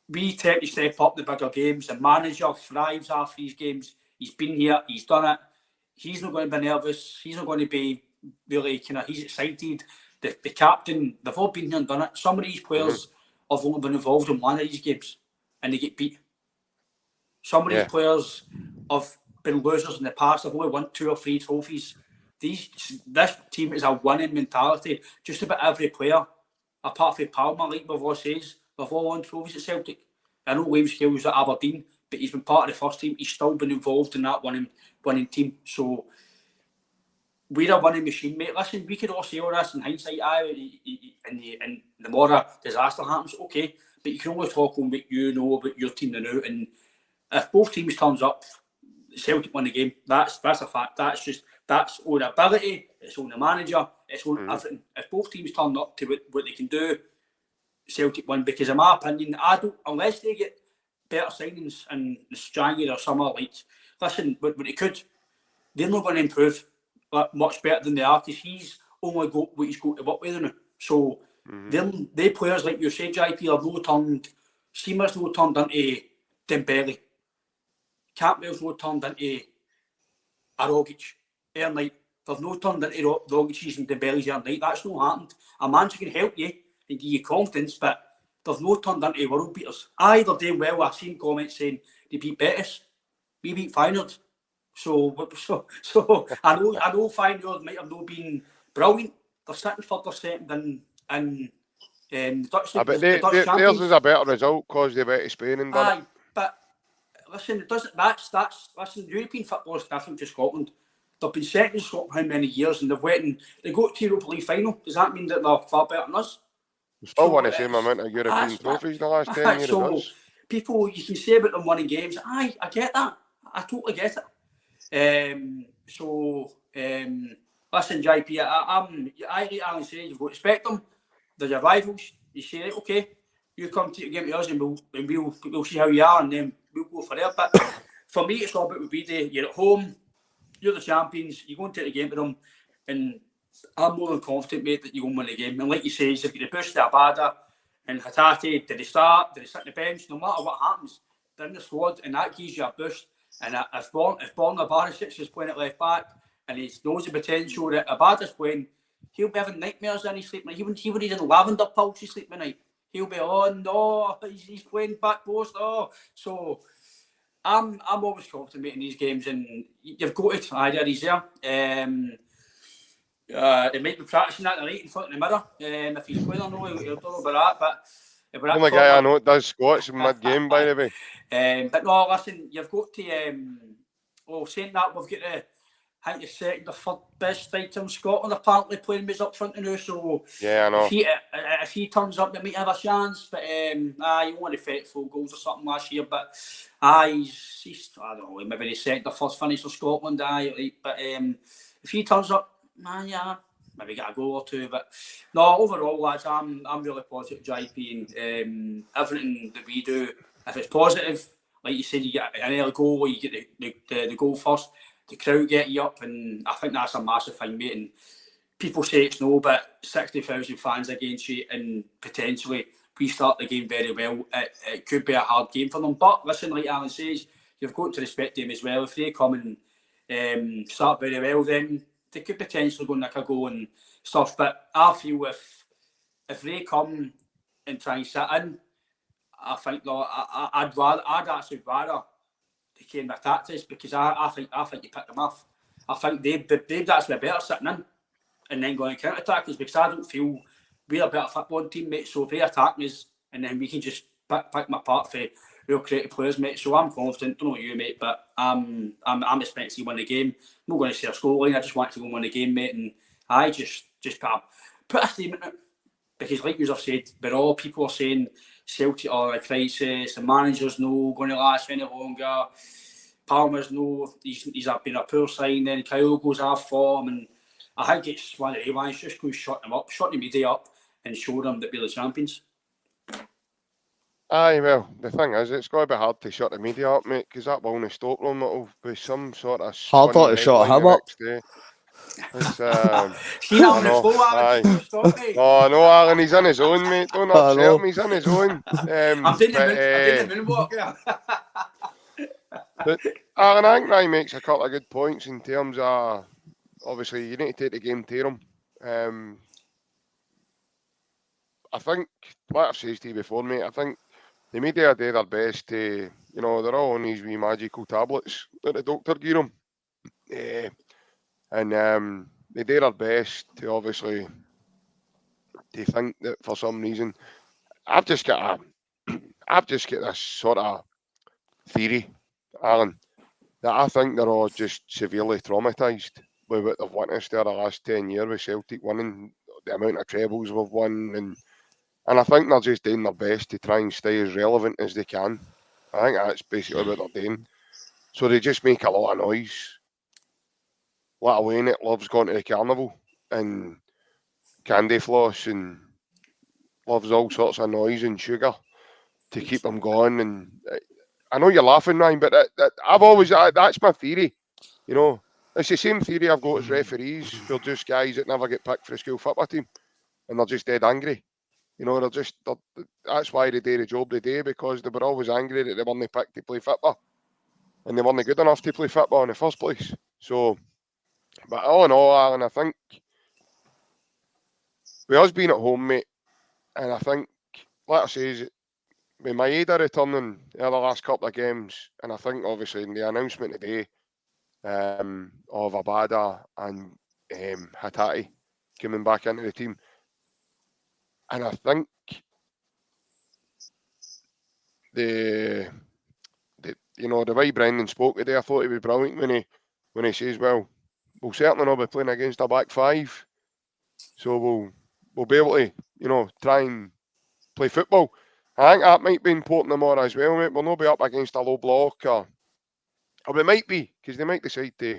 We tend to step up the bigger games. The manager thrives after these games. He's been here, he's done it. He's not going to be nervous. He's not going to be really he's excited. The captain, they've all been here and done it. Some of these players have only been involved in one of these games and they get beat. Some of these players have been losers in the past. They've only won 2 or 3 trophies. This team is a winning mentality. Just about every player, apart from Palmer, like we've all says, they've all won trophies at Celtic. I know William Scales at Aberdeen, but he's been part of the first team. He's still been involved in that winning team. So we're a winning machine, mate. Listen, we could all say all this in hindsight. And the more a disaster happens, okay. But you can only talk on what you know about your team now. And if both teams turns up, Celtic win the game. That's a fact. That's on ability. It's on the manager. It's on everything. If both teams turn up to what they can do, Celtic win. Because in my opinion, unless they get better signings in January or summer, like listen, what they could, they're not going to improve much better than they are, because he's only got what he's got to work with now. So they players like you say, JP, are no turned. Seamer's no turned into Dembele. Campbell's no turned into a Rogic. Night. They've no turned into Rogic's and Dembele's night. That's not happened. A manager can help you and give you confidence, but they've no turned into world beaters. They're doing well. I've seen comments saying they beat Betis. We beat Feyenoord. So I know Feyenoord might have not been brilliant. They're sitting third or second in the Dutch League. But theirs is a better result because they went to Spain and done it. But listen, it doesn't. Listen. European football is different to Scotland. They've been second in Scotland how many years, and they got to Europa League final. Does that mean that they're far better than us? We still won the same amount of European trophies in the last 10 years. So people, you can say about them winning games. I get that. I totally get it. Listen, JP, I like Alan said, you've got to respect them. They're your rivals. You say, right, okay, you come to the game to us and we'll see how you are, and then we'll go for there. But for me, it's all about what we do. You're at home, you're the champions, you go and take the game to them, and I'm more than confident, mate, that you're going to win the game. And like you say, they've got the boost to Abada and Hatate. Did they start? Did they sit on the bench? No matter what happens, they're in the squad, and that gives you a boost. And if Borna Barisic is playing at left back and he knows the potential that Abada's playing, he'll be having nightmares in his sleep night. He would need lavender pulse his sleep night. He'll be, oh no, he's playing back post. Oh, so I'm always confident in these games, and you've got it. There he's there. He might be practicing that tonight in front of the mirror. If he's playing or no, I don't know about that. But the only guy I know that does squats in mid-game, by the way. But no, listen, you've got to. Saying that, we've got I think the second or third best striker in Scotland apparently playing us up front now. So yeah, I know. If he turns up, they might have a chance. But he only 34 goals or something last year. But he's I don't know, maybe the second or first finish for Scotland. But if he turns up, man, yeah, maybe get a goal or two. But no, overall, lads, I'm really positive, JP, and everything that we do, if it's positive, like you said, you get an early goal, you get the goal first, the crowd get you up, and I think that's a massive thing, mate. And people say it's no, but 60,000 fans against you, and potentially we start the game very well. It could be a hard game for them. But listen, like Alan says, you've got to respect them as well. If they come and start very well, then they could potentially go nick a goal and stuff. But I feel if they come and try and sit in, I think I'd actually rather they came with tactics, because I think you pick them off. I think they'd actually be better sitting in and then going to counter attack us, because I don't feel we're a better football team, mate. So if they attack us, and then we can just pick them apart for real creative players, mate. So I'm confident. Don't know what you, mate, but I'm expecting to win the game. I'm not going to say a scoreline. I just want to go and win the game, mate. And I just put a statement out, because like you have said, but all people are saying Celtic are a crisis. The manager's no going to last any longer. Palmer's no. He's been a poor signing. Kyle goes off form, and I think it's one of the ones. Just go shut them up, shut the media up, and show them that we're the champions. Aye, well, the thing is, it's got to be hard to shut the media up, mate, because that will not stop them. It'll be some sort of harder to shut him up. It's, see that on the floor, Alan, stop me. Oh no, Alan, he's on his own, mate. Don't upset him, he's on his own. I'm doing the moonwalk, yeah. But Alan, I think he makes a couple of good points in terms of, obviously, you need to take the game to them. I think, like I've said to you before, mate, I think the media do their best to, they're all on these wee magical tablets that the doctor gave them. And they do their best to obviously to think that for some reason I've just got this sort of theory, Alan, that I think they're all just severely traumatised with what they've witnessed there the last 10 years with Celtic winning the amount of trebles we've won, and I think they're just doing their best to try and stay as relevant as they can. I think that's basically what they're doing. So they just make a lot of noise. Little Wayne loves going to the carnival and candy floss and loves all sorts of noise and sugar to keep them going. And I know you're laughing, Ryan, but that's my theory. It's the same theory I've got as referees. They're just guys that never get picked for a school football team, and they're just dead angry. That's why they do the job they do, because they were always angry that they weren't picked to play football, and they weren't good enough to play football in the first place. So, but all in all, Alan, I think with us being at home, mate, and I think, like I say, with Maeda returning the last couple of games, and I think obviously in the announcement today of Abada and Hatate coming back into the team, and I think the way Brendan spoke today, I thought he was brilliant when he says, well, we'll certainly not be playing against a back five, so we'll be able to try and play football. I think that might be important tomorrow as well, mate. We'll not be up against a low block, or we might be, because they might decide to,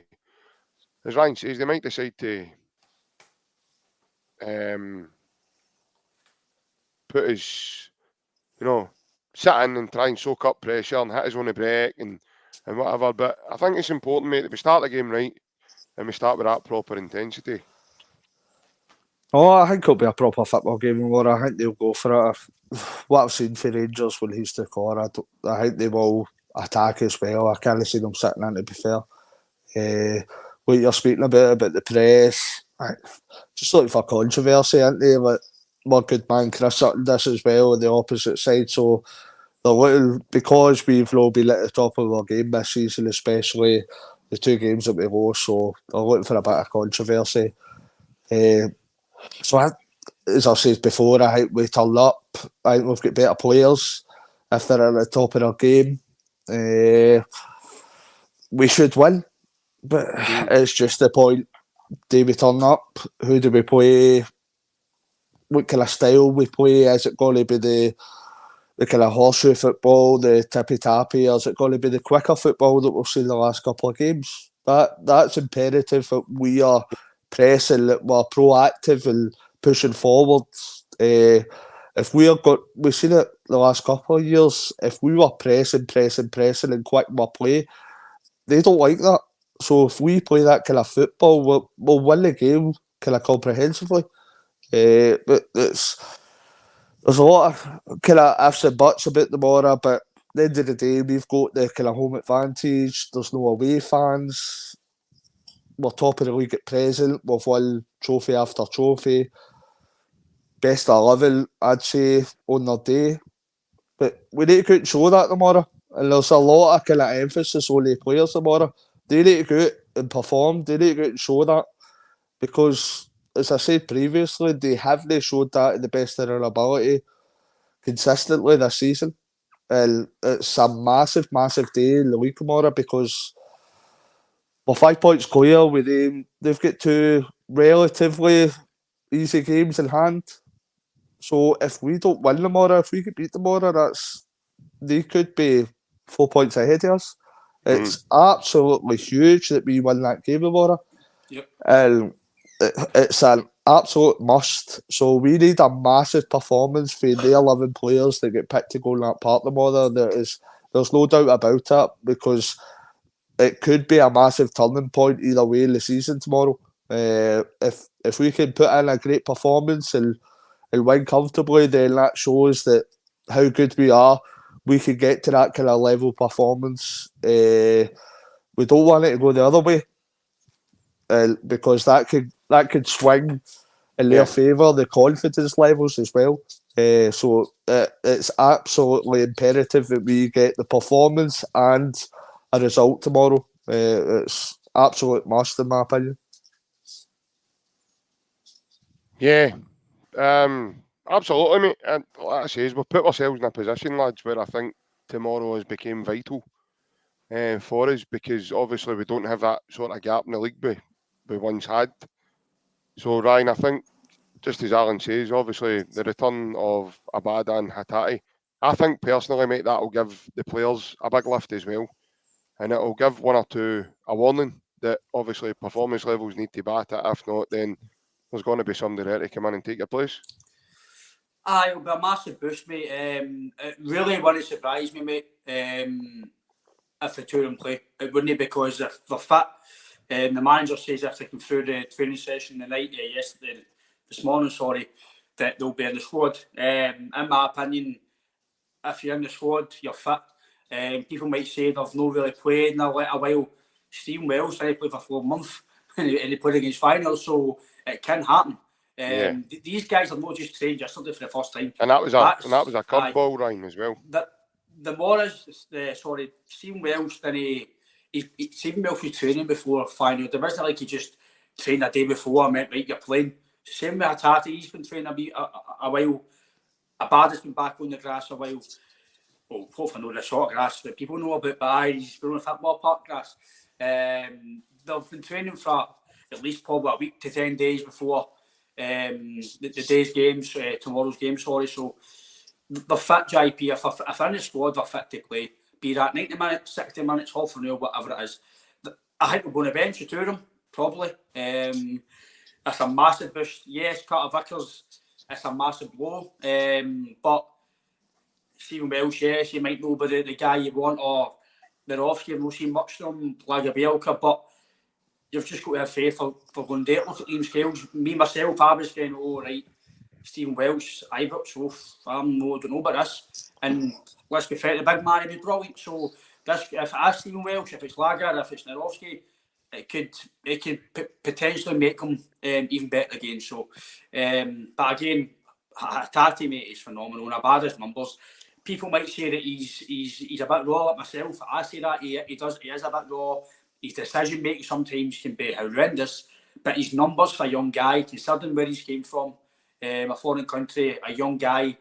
as Ryan says, they might decide to put us, sit in and try and soak up pressure and hit us on the break and whatever. But I think it's important, mate, that we start the game right and we start with that proper intensity. Oh, I think it'll be a proper football game, Laura. I think they'll go for it. What I've seen for Rangers when he's took on, I think they will attack as well. I can't see them sitting in, to be fair. What you're speaking about the press, just looking for controversy, aren't they? Like, my good man Chris Sutton does as well on the opposite side. So they're looking, because we've not been at the top of our game this season, especially the two games that we lost, so they're looking for a bit of controversy. So as I said before, I think we turn up. I think we've got better players. If they're at the top of their game, we should win. But it's just the point. Do we turn up? Who do we play? What kind of style we play? Is it going to be the kind of horseshoe football, the tippy-tappy, or is it going to be the quicker football that we've seen the last couple of games? that's imperative that we are pressing, that we're proactive and pushing forward. If we've seen it the last couple of years, if we were pressing and quick in our play, they don't like that. So if we play that kind of football, we'll win the game kind of comprehensively. But there's a lot of kind of ifs and buts about tomorrow, but at the end of the day, we've got the kind of home advantage. There's no away fans. We're top of the league at present. We've won trophy after trophy. Best 11, I'd say, on their day. But we need to go out and show that tomorrow. And there's a lot of kind of emphasis on the players tomorrow. They need to go out and perform. They need to go out and show that. Because, as I said previously, they haven't showed that in the best of their ability consistently this season. And it's a massive, massive day in the league tomorrow because we're 5 points clear with them. They've got 2 relatively easy games in hand. So if we don't win tomorrow, if we could beat tomorrow, they could be 4 points ahead of us. It's absolutely huge that we win that game tomorrow. Yep. And it's an absolute must. So we need a massive performance for the 11 players that get picked to go in that part tomorrow. There's no doubt about it because it could be a massive turning point either way in the season tomorrow. If we can put in a great performance and win comfortably, then that shows that how good we are. We can get to that kind of level performance. We don't want it to go the other way because that could swing in their favour, the confidence levels as well. So it's absolutely imperative that we get the performance and a result tomorrow. It's absolute must in my opinion. Yeah. Absolutely, mate. And like I say, we've put ourselves in a position, lads, where I think tomorrow has become vital for us because obviously we don't have that sort of gap in the league we once had. So, Ryan, I think, just as Alan says, obviously the return of Abada and Hatate, I think personally, mate, that will give the players a big lift as well. And it will give one or two a warning that obviously performance levels need to be at it. If not, then there's going to be somebody there to come in and take your place. It'll be a massive boost, mate. It really wouldn't surprise me, mate, if the two of them play. It wouldn't, because if they're fit, the manager says if they come through the training session this morning, that they'll be in the squad. In my opinion, if you're in the squad, you're fit. People might say they've not really played in a while. Stephen Welsh played for 4 months and he played against finals, so it can happen. These guys are not just trained yesterday for the first time. And that was a curveball, Ryan, as well. The more is Stephen Welsh Stephen Welsh was training before final. There wasn't like he just trained a day before and went, right, you're playing. Same with Hatate, he's been training a while. Abada's been back on the grass a while. Well, hopefully not the short grass that people know about, but he's been on the football park grass. They've been training for at least probably a week to 10 days before the day's games, tomorrow's game, So they're fit, JP. If they're in the squad, they're fit to play. Be that 90 minutes, 60 minutes, half an hour, whatever it is. I think we're going to bench the two of them, probably. That's a massive boost. Yes, Carter Vickers, it's a massive blow. But Stephen Welsh, yes, you might know about the guy you want, or Mirovski, you've not seen much from him, Blagabielka, but you've just got to have faith for going there. Look at Liam Scales. Me, myself, I was saying, oh, right, Stephen Welsh, ABUT, I don't know about this. And let's be fair, the big man, he'd be brilliant. So this, if it's Stephen Welsh, if it's Lager, if it's Mirovski, it could potentially make him even better again. So, but again, Hatate, mate, is phenomenal. And Abada's numbers, people might say that he's a bit raw like myself. I say that he is a bit raw. His decision making sometimes can be horrendous, but his numbers for a young guy, considering where he's came from, a foreign country, a young guy,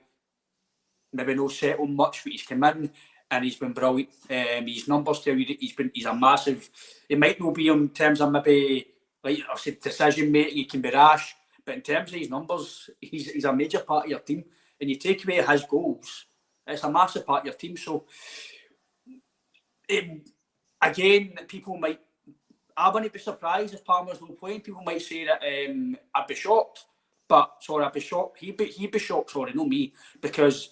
maybe no settled much, but he's come in and he's been brilliant. His numbers tell you that he's a massive. It might not be in terms of maybe, like I said, decision making. He can be rash, but in terms of his numbers, he's a major part of your team. And you take away his goals, it's a massive part of your team. So again, people might. I wouldn't be surprised if Palmer's not playing. People might say that I'd be shocked, but sorry, I'd be shocked. He'd be shocked. Sorry, not me, because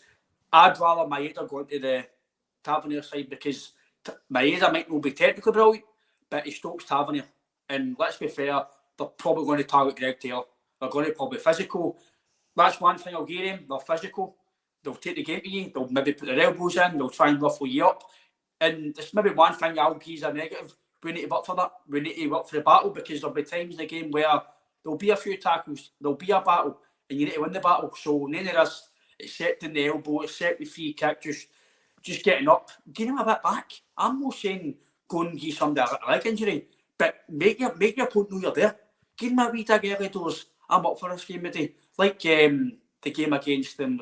I'd rather Maeda go into the Tavernier side because Maeda might not be technically brilliant, but he stops Tavernier. And let's be fair, they're probably going to target Greg Taylor. They're going to probably physical. That's one thing I'll give him. They're physical. They'll take the game to you. They'll maybe put their elbows in. They'll try and ruffle you up. And there's maybe one thing I'll give a negative. We need to work for that. We need to work for the battle because there'll be times in the game where there'll be a few tackles, there'll be a battle, and you need to win the battle. So none of this, accepting the elbow, accept the free kick, just getting up, give him a bit back. I'm not saying go and give somebody a leg injury, but make your opponent know you're there. Give him a wee dig early doors. I'm up for this game today. Like the game against them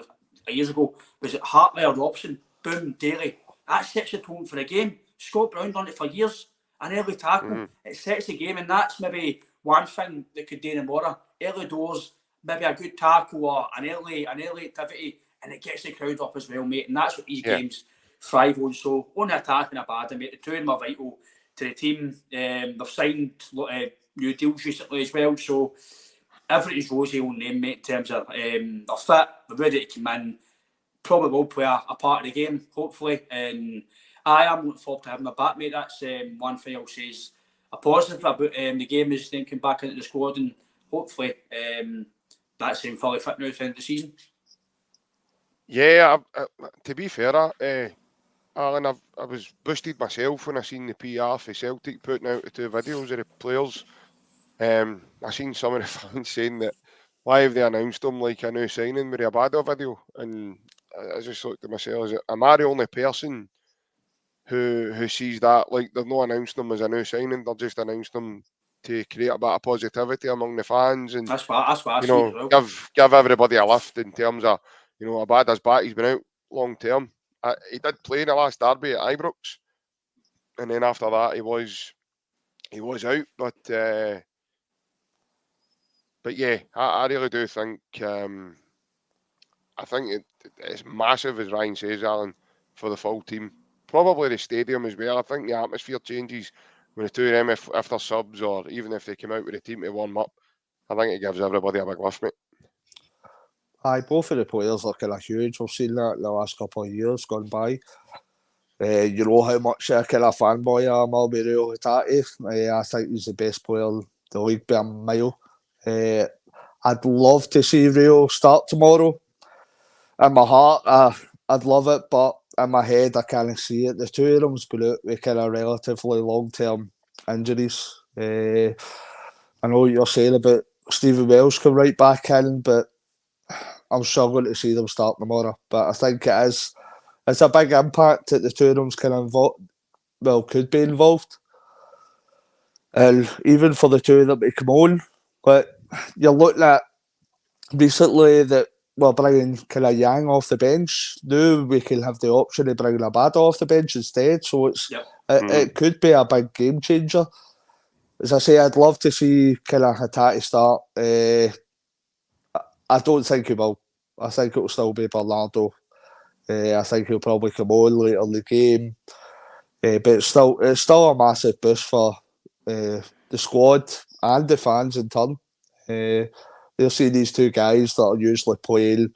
years ago, was it Hartley or Robson? Boom, Daly. That sets the tone for the game. Scott Brown done it for years. An early tackle, it sets the game, and that's maybe one thing that could do in tomorrow. Early doors, maybe a good tackle or an early activity, and it gets the crowd up as well, mate. And that's what these games thrive on. So on the attack and Abada, mate, the two of them are vital to the team. They've signed new deals recently as well, so everything's rosy on them, mate, in terms of they're fit, they're ready to come in, probably will play a part of the game, hopefully. And I am looking forward to having my back, mate. That's one thing I'll say is a positive about the game is then come back into the squad, and hopefully that's him fully fit now at the end of the season. Yeah, to be fair, Alan, I was boosted myself when I seen the PR for Celtic putting out the two videos of the players. I seen some of the fans saying that why have they announced them like a new signing with the Abada video, and I just looked at myself, am I the only person who sees that like they're not announcing them as a new signing, they're just announcing them to create a bit of positivity among the fans, and that's what I see as well. give everybody a lift in terms of, you know, Abada's back, he's been out long term. He did play in the last derby at Ibrox, and then after that he was out, but yeah, I really do think I think it's massive, as Ryan says, Alan, for the full team. Probably the stadium as well. I think the atmosphere changes when the two of them, if they're subs or even if they come out with a team to warm up. I think it gives everybody a big lift, mate. Aye, both of the players are kind of huge. We've seen that in the last couple of years gone by. You know how much a kind of fanboy I am of Hatate. I think he's the best player in the league by a mile. I'd love to see Rio start tomorrow. In my heart, I'd love it, but in my head, I can't see it. The two of them's been out with kind of relatively long-term injuries. I know what you're saying about Stephen Welsh come right back in, but I'm struggling to see them start tomorrow. But I think it's a big impact that the two of them's kind of could be involved. And even for the two of them to come on, but you're looking at recently that we're bringing kind of Yang off the bench. Now we can have the option of bringing Abada off the bench instead. So it could be a big game changer. As I say, I'd love to see kind of Hatate start. I don't think he will. I think it will still be Bernardo. I think he'll probably come on later in the game. But it's still a massive boost for the squad and the fans in turn. They'll see these two guys that are usually playing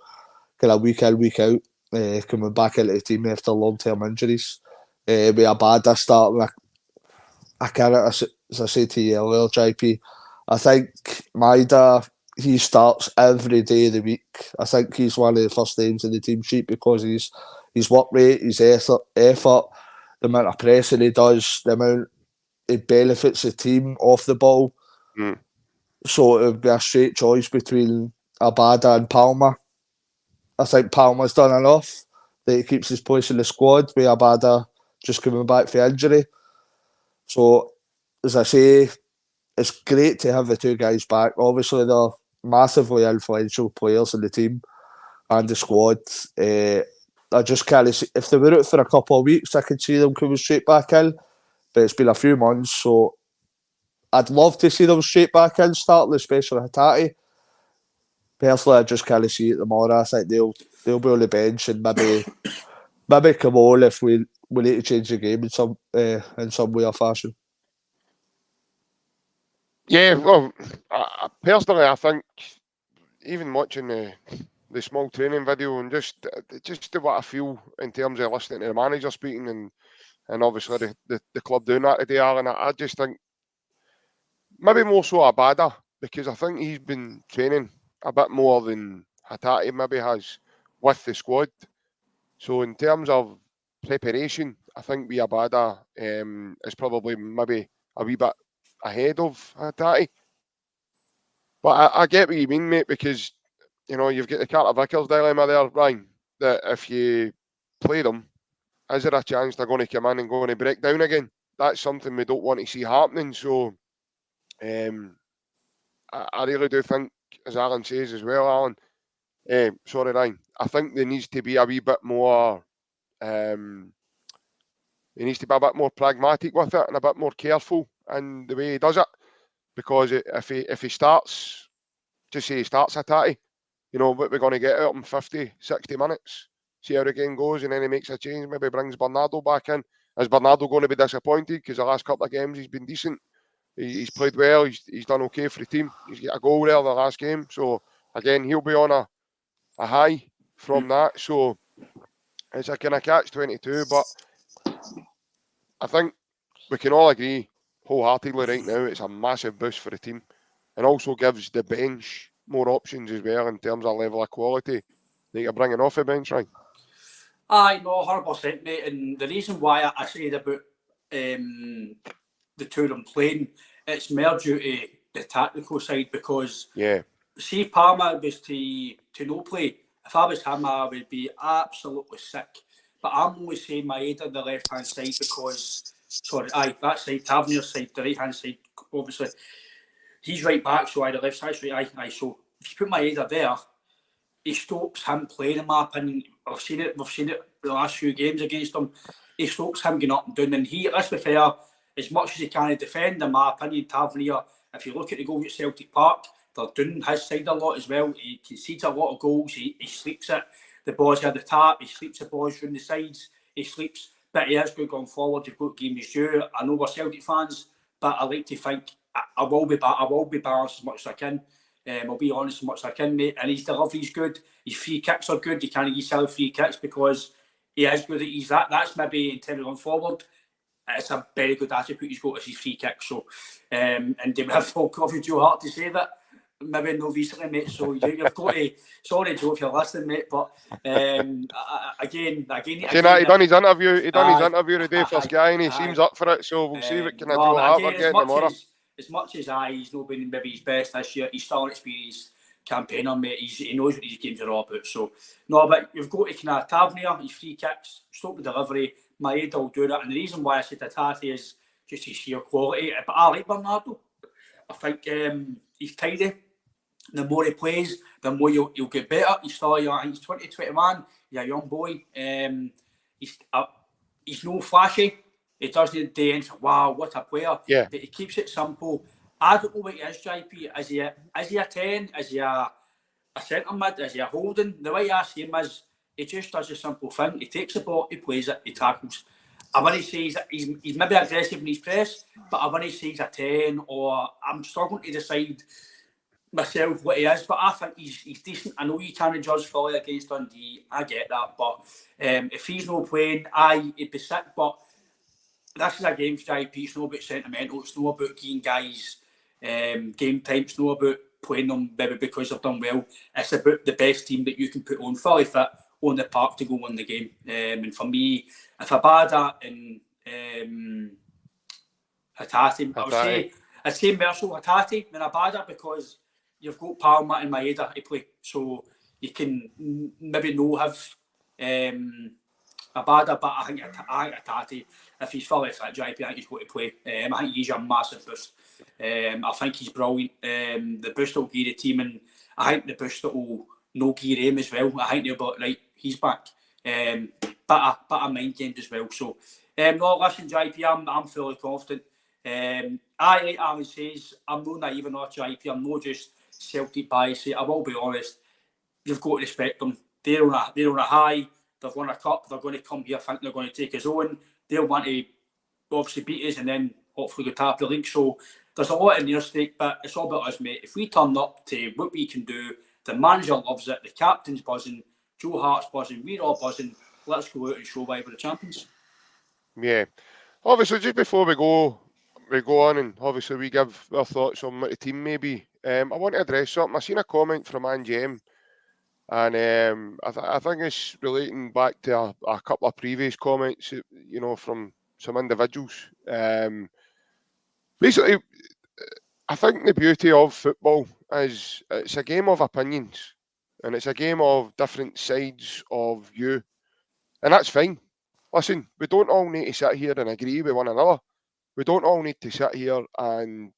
kind of week in, week out, coming back into the team after long-term injuries. With Abada starting, as I said to you earlier, JP, I think Maeda, he starts every day of the week. I think he's one of the first names in the team sheet because his work rate, his effort, the amount of pressing he does, the amount it benefits the team off the ball. So it would be a straight choice between Abada and Palmer. I think Palmer's done enough that he keeps his place in the squad with Abada just coming back for injury. So, as I say, it's great to have the two guys back. Obviously, they're massively influential players in the team and the squad. I just can't see, if they were out for a couple of weeks, I could see them coming straight back in. But it's been a few months, so I'd love to see them straight back in, starting, especially Hatate. Personally, I just can't see it tomorrow. I think they'll be on the bench and maybe come on if we need to change the game in some way or fashion. Yeah, well, personally, I think even watching the small training video and just what I feel in terms of listening to the manager speaking and obviously the club doing that today, Alan, I just think maybe more so Abada, because I think he's been training a bit more than Hatate maybe has with the squad. So in terms of preparation, I think we Abada is probably maybe a wee bit ahead of Hatate. But I get what you mean, mate, because you've got the Carter Vickers dilemma there, Ryan. That if you play them, is there a chance they're going to come in and going to break down again? That's something we don't want to see happening. So I really do think, as Alan says as well, Alan. Sorry, Ryan. I think there needs to be a wee bit more. He needs to be a bit more pragmatic with it and a bit more careful in the way he does it. Because if he starts, just say he starts Hatate, what we're going to get out of him 50, 60 minutes. See how the game goes, and then he makes a change. Maybe brings Bernardo back in. Is Bernardo going to be disappointed because the last couple of games he's been decent? He's played well. He's done okay for the team. He's got a goal there the last game. So again, he'll be on a high from that. So it's a kind of catch-22. But I think we can all agree wholeheartedly right now it's a massive boost for the team, and also gives the bench more options as well in terms of level of quality that you're bringing off the bench, right? Aye, no, 100%, mate. And the reason why I said about the two of them playing, it's more due to the tactical side, because see if Palmer was to no play, if I was him, I would be absolutely sick. But I'm only saying Maeda on the left-hand side because, that side, Tavernier's side, the right-hand side, obviously, he's right back, so the left side's right. So if you put Maeda there, he stops him playing, in my opinion. We've seen it the last few games against him. He stops him getting up and down. And let's be fair, as much as he can defend, in my opinion, Tavernier, if you look at the goals at Celtic Park, they're doing his side a lot as well. He concedes a lot of goals. He sleeps it. The balls at the top. He sleeps the balls from the sides. He sleeps. But he is good going forward. You've got to give him his due. I know we're Celtic fans, but I like to think I will be balanced as much as I can. I'll be honest as much as I can, mate. And his delivery's good. His free kicks are good. You can't give silly free kicks because he is good at his that. That's maybe in terms of going forward. It's a very good attribute he's got as his free kick. So, and they have full coffee Joe Hart to say that. Maybe no recently, mate. So you've got to. Sorry, Joe, if you're listening, mate. But again. He done his interview. He done his interview today for Sky, and he seems up for it. So we'll see what kind of Joe Hart we're getting tomorrow. As much as he's not been maybe his best this year, he's still an experienced campaigner, mate. He knows what these games are all about. So, no, but you've got to kind of Tavernier, his free kicks, stop the delivery. Maeda will do that. And the reason why I said Hatate is just his sheer quality. But I like Bernardo. I think he's tidy. The more he plays, the more you'll get better. He's still young. He's 20, 21. He's a young boy. He's no flashy. He doesn't do anything. Wow, what a player! Yeah. But he keeps it simple. I don't know what he is, JP. Is he a 10? Is he a centre mid? Is he a holding? The way I see him is he just does a simple thing. He takes the ball, he plays it, he tackles. I wouldn't say he's maybe aggressive in his press, but I wouldn't say he's a 10, or I'm struggling to decide myself what he is, but I think he's decent. I know you can't judge fully against Dundee. I get that, but if he's not playing, he'd be sick. But this is a game for JP. It's not about sentimental. It's not about giving guys game time. It's not about playing them maybe because they've done well. It's about the best team that you can put on fully fit on the park to go win the game. And for me, if Abada and Hatate, I'd say Mercer, Hatate and Abada, because you've got Palma and Maeda to play. So you can maybe not have Abada, but I think Hatate, if he's fully fit, JP, I think he's got to play. I think he's a massive boost. I think he's brilliant. The boost will gear the team, and I think the boost will no gear him as well. I think they'll be right, he's back. But a mind games as well. So, no, listen, JP, I'm fully confident. Like Alan says, I'm not naive or not, JP. I'm not just Celtic bias. I will be honest. You've got to respect them. They're on a high. They've won a cup. They're going to come here thinking they're going to take us on. They'll want to obviously beat us and then hopefully go top the league. So there's a lot in their stake, but it's all about us, mate. If we turn up to what we can do, the manager loves it, the captain's buzzing, Joe Hart's buzzing, we're all buzzing. Let's go out and show why we're the champions. Yeah. Obviously, just before we go on, and obviously we give our thoughts on what the team maybe. I want to address something. I seen a comment from Angie M, and I think it's relating back to a couple of previous comments, you know, from some individuals. Basically, I think the beauty of football is it's a game of opinions, and it's a game of different sides of you, and that's fine. Listen, we don't all need to sit here and agree with one another. We don't all need to sit here and,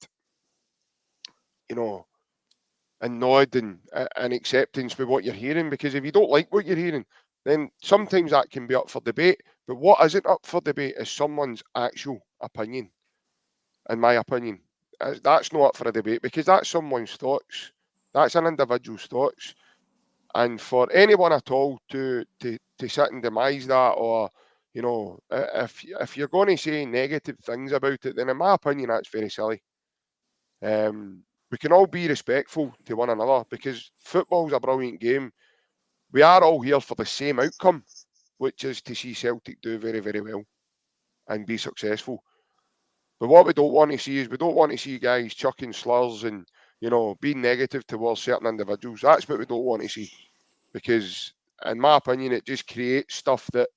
you know, and nod and acceptance with what you're hearing, because if you don't like what you're hearing, then sometimes that can be up for debate. But what isn't up for debate is someone's actual opinion, in my opinion. That's not up for a debate, because that's someone's thoughts. That's an individual's thoughts. And for anyone at all to sit and demise that, or, you know, if you're going to say negative things about it, then in my opinion, that's very silly. We can all be respectful to one another, because football's a brilliant game. We are all here for the same outcome, which is to see Celtic do very, very well and be successful. But what we don't want to see is, we don't want to see guys chucking slurs and, you know, being negative towards certain individuals. That's what we don't want to see, because in my opinion, it just creates stuff that,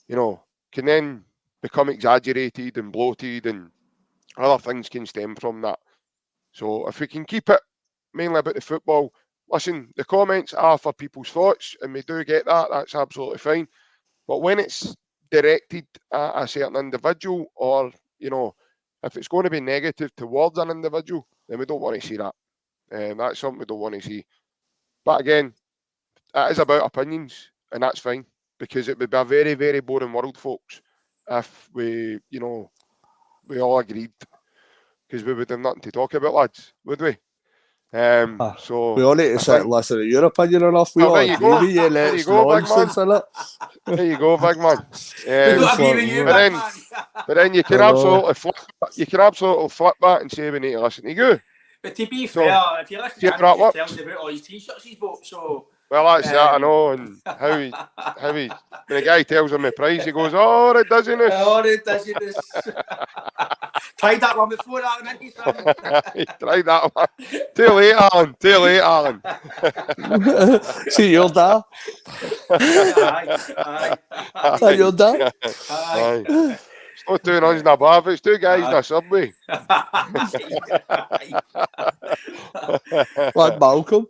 you know, can then become exaggerated and bloated, and other things can stem from that. So if we can keep it mainly about the football, listen, the comments are for people's thoughts, and we do get that, that's absolutely fine. But when it's directed at a certain individual, or, you know, if it's going to be negative towards an individual, then we don't want to see that. That's something we don't want to see. But again, it is about opinions, and that's fine, because it would be a very, very boring world, folks, if we, you know, we all agreed, because we would have nothing to talk about, lads, would we? So we all need to sit and listen to your opinion enough. We all there you agree go. with you, There you it's go, big man. nonsense, innit? There you go, big man. We don't agree with you, but big then, man. but then you can absolutely flip that and say we need to listen to you. But to be So, fair, if you listen to yeah, him, he tells you about all his t-shirts he's bought, so... Well, that's that, I know, and how he, when a guy tells him the price, he goes, "Oh, it doesn't it? Oh, it doesn't it? Tried that one before, that one, he tried that one. Too late, Alan. Too late, Alan. See your dad. Aye. Your dad. Aye. It's not 2 nuns in a bar, it's 2 guys in a subway. Like Malcolm.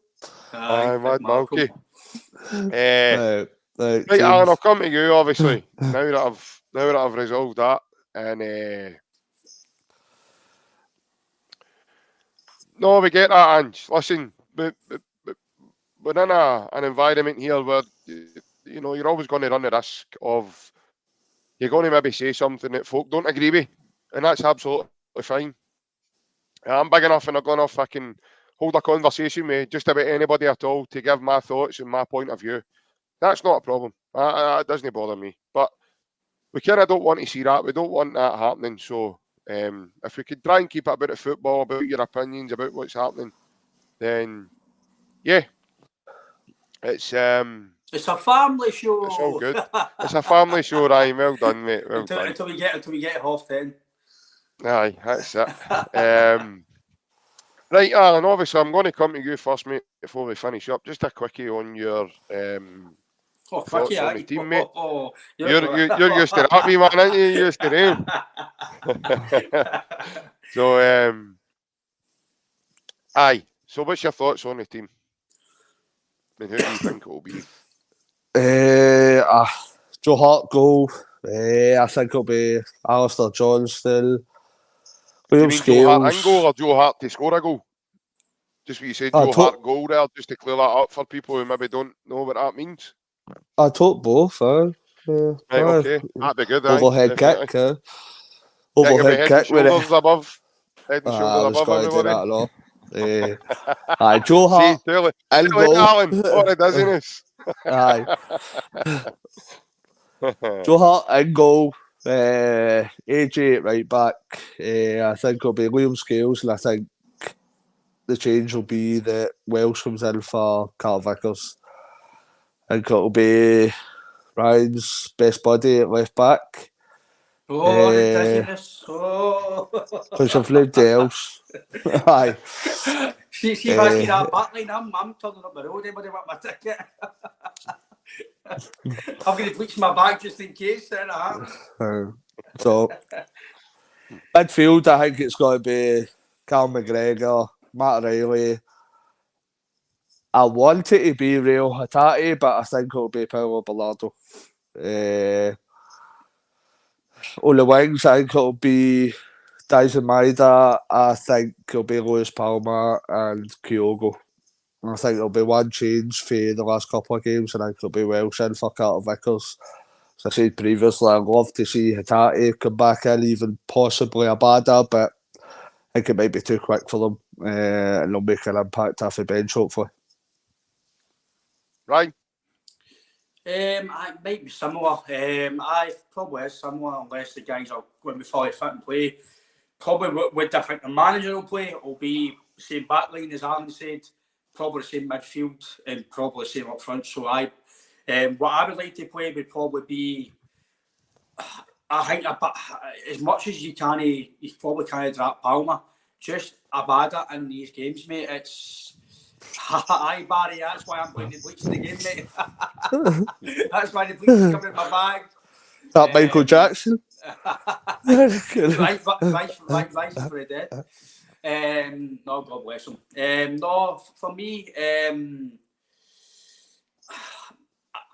Aye, Mad Malky. Right, Right, Alan, I'll come to you, obviously, now that I've resolved that. And no, we get that, Ange. Listen, we're in an environment here where, you know, you're always going to run the risk of, you're going to maybe say something that folk don't agree with, and that's absolutely fine. I'm big enough and I'm going off, I can hold a conversation with just about anybody at all to give my thoughts and my point of view. That's not a problem. That doesn't bother me. But we kind of don't want to see that. We don't want that happening. So if we could try and keep it about the football, about your opinions, about what's happening, then yeah, it's a family show. It's all good. It's a family show, Ryan. Well done, mate. Well done. Until we get 10:30. Aye, that's it. Right, Alan, obviously I'm going to come to you first, mate, before we finish up. Just a quickie on your thoughts on the team, mate. You're used to that, wee man, aren't you? You're used to them. So, aye. So what's your thoughts on the team? And who do you think it will be? Joe Hart goal. I think it'll be Alistair Johnston. Do you mean Joe Hart in goal or Joe Hart to score a goal? Just what you said, Joe Hart goal there, just to clear that up for people who maybe don't know what that means. I took both. Right, okay. That'd be good. Overhead kick. Overhead kick. Shoulders above. Head and shoulders above everybody. Aye, Joe Hart. Tell it, Alan. What it does in us. Aye. Joe Hart in goal. AJ at right back. I think it'll be Liam Scales, and I think the change will be that Welsh comes in for Carl Vickers. I think it'll be Ryan's best buddy at left back. Oh, the dizziness. Oh. Because I've lived else. Aye. See if I see that back line, I'm turning up the road, anybody want my ticket? I'm going to bleach my bag just in case that happens. So, midfield, I think it's got to be Cal McGregor, Matt Riley. I want it to be Real Hatate, but I think it'll be Paolo Ballardo. On the wings, I think it'll be Dyson Maeda. I think it'll be Lewis Palmer and Kyogo. I think there'll be one change for the last couple of games, and I think it'll be Welsh in for Carter Vickers. As I said previously, I'd love to see Hatate come back in, even possibly Abada, but I think it might be too quick for them, and they'll make an impact off the bench, hopefully. Right. It might be similar. I probably is similar unless the guys are going to be fully fit and play. Probably what I think the manager will play will be the same backline as Alan said, probably the same midfield and probably the same up front. So what I would like to play would probably be, I think as much as you probably can't drop Palmer, just Abada in these games, mate. It's aye, Barry, that's why I'm playing the bleach in the game, mate. That's why the bleach is coming in my bag. That Michael Jackson? Right for the dead. No, God bless him. No, for me,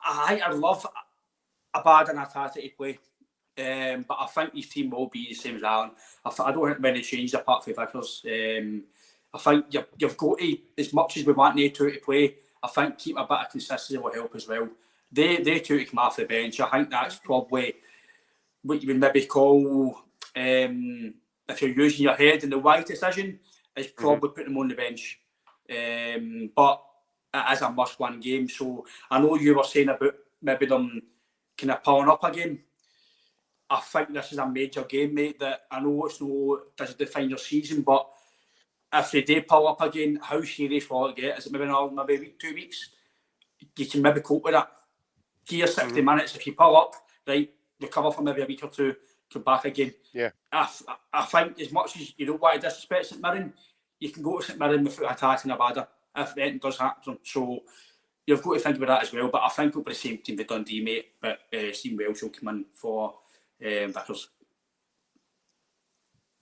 I love Abada and Hatate to play. But I think his team will be the same as Alan. I don't think many changes apart from Vickers. I think you've got to, as much as we want they two to play, I think keep a bit of consistency will help as well. They two to come off the bench. I think that's probably what you would maybe call, if you're using your head in the wise decision, is probably putting them on the bench. But it is a must-win game. So I know you were saying about maybe them kind of pulling up again. I think this is a major game, mate, that I know doesn't define your season, but if they do pull up again, how serious will it get? Is it maybe a week, 2 weeks? You can maybe cope with that. Here, 60 minutes, if you pull up, right, recover for maybe a week or two, come back again. Yeah. I think as much as you don't want to disrespect St Mirren, you can go to St Mirren without Hatate and Abada if anything does happen. So you've got to think about that as well. But I think it'll be the same team with Dundee, mate. But Stephen Welsh will come in for Vickers.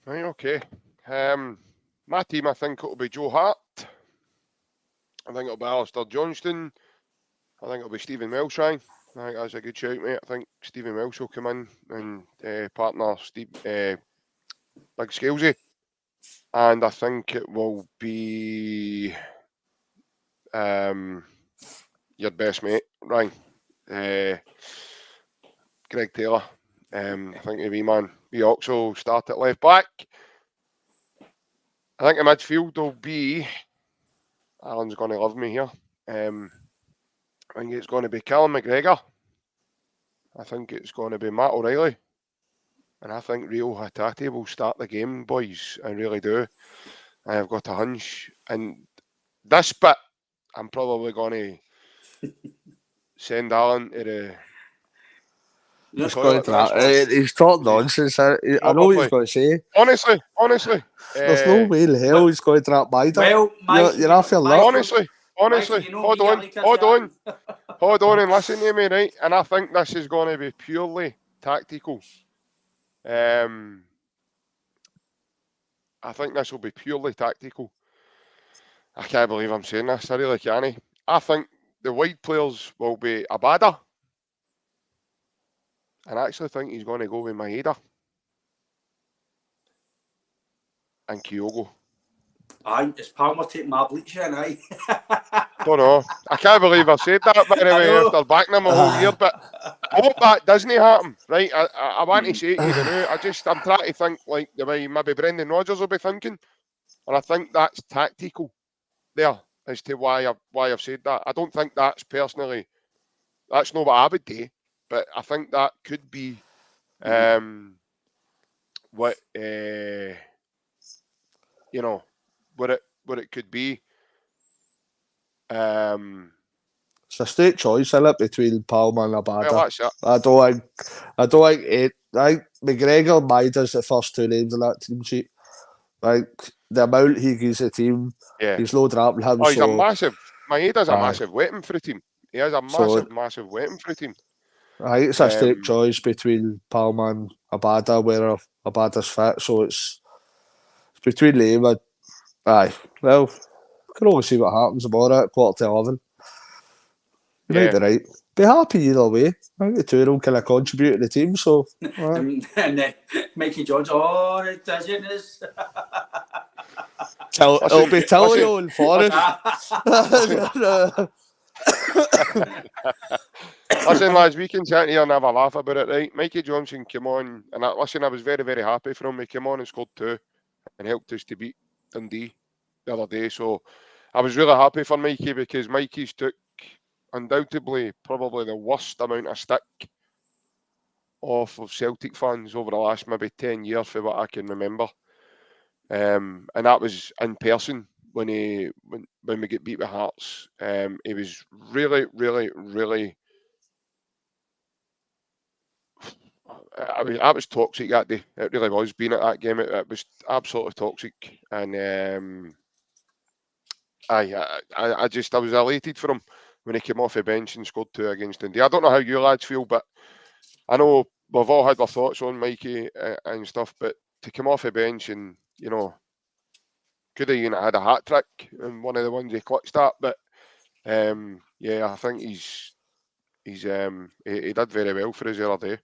Right, okay. My team, I think it'll be Joe Hart. I think it'll be Alistair Johnston. I think it'll be Stephen Welsh. I think that's a good shout, mate. I think Stephen Welsh will come in and partner Big Scalesy. And I think it will be your best mate, Ryan. Greg Taylor. I think the wee man, wee Ox will start at left back. I think the midfield will be, Alan's going to love me here. I think it's going to be Callum McGregor. I think it's going to be Matt O'Reilly. And I think Rio Hatate will start the game, boys. I really do. I have got a hunch. And this bit, I'm probably going to send Alan to the... He's talking nonsense. I know what he's going to say. Honestly. There's no way in hell he's going to drop Maeda. Well, you're off your luck. Honestly, hold on and listen to me, right? And I think this is going to be purely tactical. I think this will be purely tactical. I can't believe I'm saying this. I really can't. I think the wide players will be Abada. And I actually think he's going to go with Maeda. And Kyogo. Is Palmer taking my bleach in, aye? Don't know. I can't believe I've said that, by the way, after backing him a whole year, but I hope that doesn't happen, right? I want to say it even now. I'm trying to think like the way maybe Brendan Rodgers will be thinking, and I think that's tactical there as to why I've said that. I don't think that's not what I would do, but I think that could be what what it could be. It's a straight choice, isn't it, between Palmer and Abada? Well, that's it. I don't think it. I think McGregor Maida's the first two names on that team sheet. Like the amount he gives the team, Yeah. he's no dropping him. Oh, he's so, a massive. Maeda's a Aye. massive weapon for the team. He has a So- massive weapon for the team. I think it's a straight Um, choice between Palmer and Abada, where Abada's fit. So it's between them. Aye, well, we can always see what happens tomorrow at 11:15. You might Yeah. be right. Be happy either way. I think the two of them kind of contribute to the team. So aye. And then Mikey Jones, oh, it doesn't. It'll be Tellio and Forrest. Listen, lads, we can sit here and have a laugh about it, right? Mikey Johnson came on, and I was very, very happy for him. He came on and scored 2 and helped us to beat Dundee the other day. So I was really happy for Mikey, because Mikey's took undoubtedly probably the worst amount of stick off of Celtic fans over the last maybe 10 years for what I can remember. And that was in person when we get beat with Hearts. He was really, really, really. I was toxic that day. It really was. Being at that game, it was absolutely toxic. And I was elated for him when he came off the bench and scored 2 against Dundee. I don't know how you lads feel, but I know we've all had our thoughts on Mikey and stuff. But to come off the bench and could have even had a hat trick and one of the ones he clutched at. But yeah, I think he did very well for us the other day.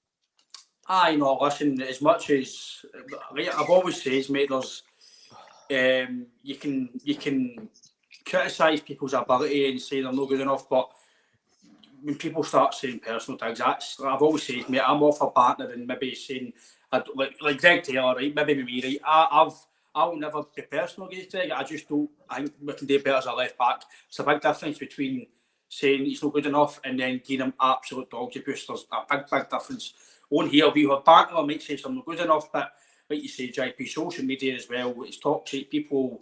Aye, no, listen, as much as I've always said, mate, there's you can criticise people's ability and say they're not good enough, but when people start saying personal things, that's I've always said, mate, I'm all for banter and maybe saying like Greg Taylor, right? Maybe with me, right? I'll never be personal against Greg. I just don't. I think we can do better as a left back. It's a big difference between saying he's not good enough and then giving him absolute dog abuse. There's a big difference. On here, we have banter, I might say I'm not good enough, but like you say, JP, social media as well, it's toxic. People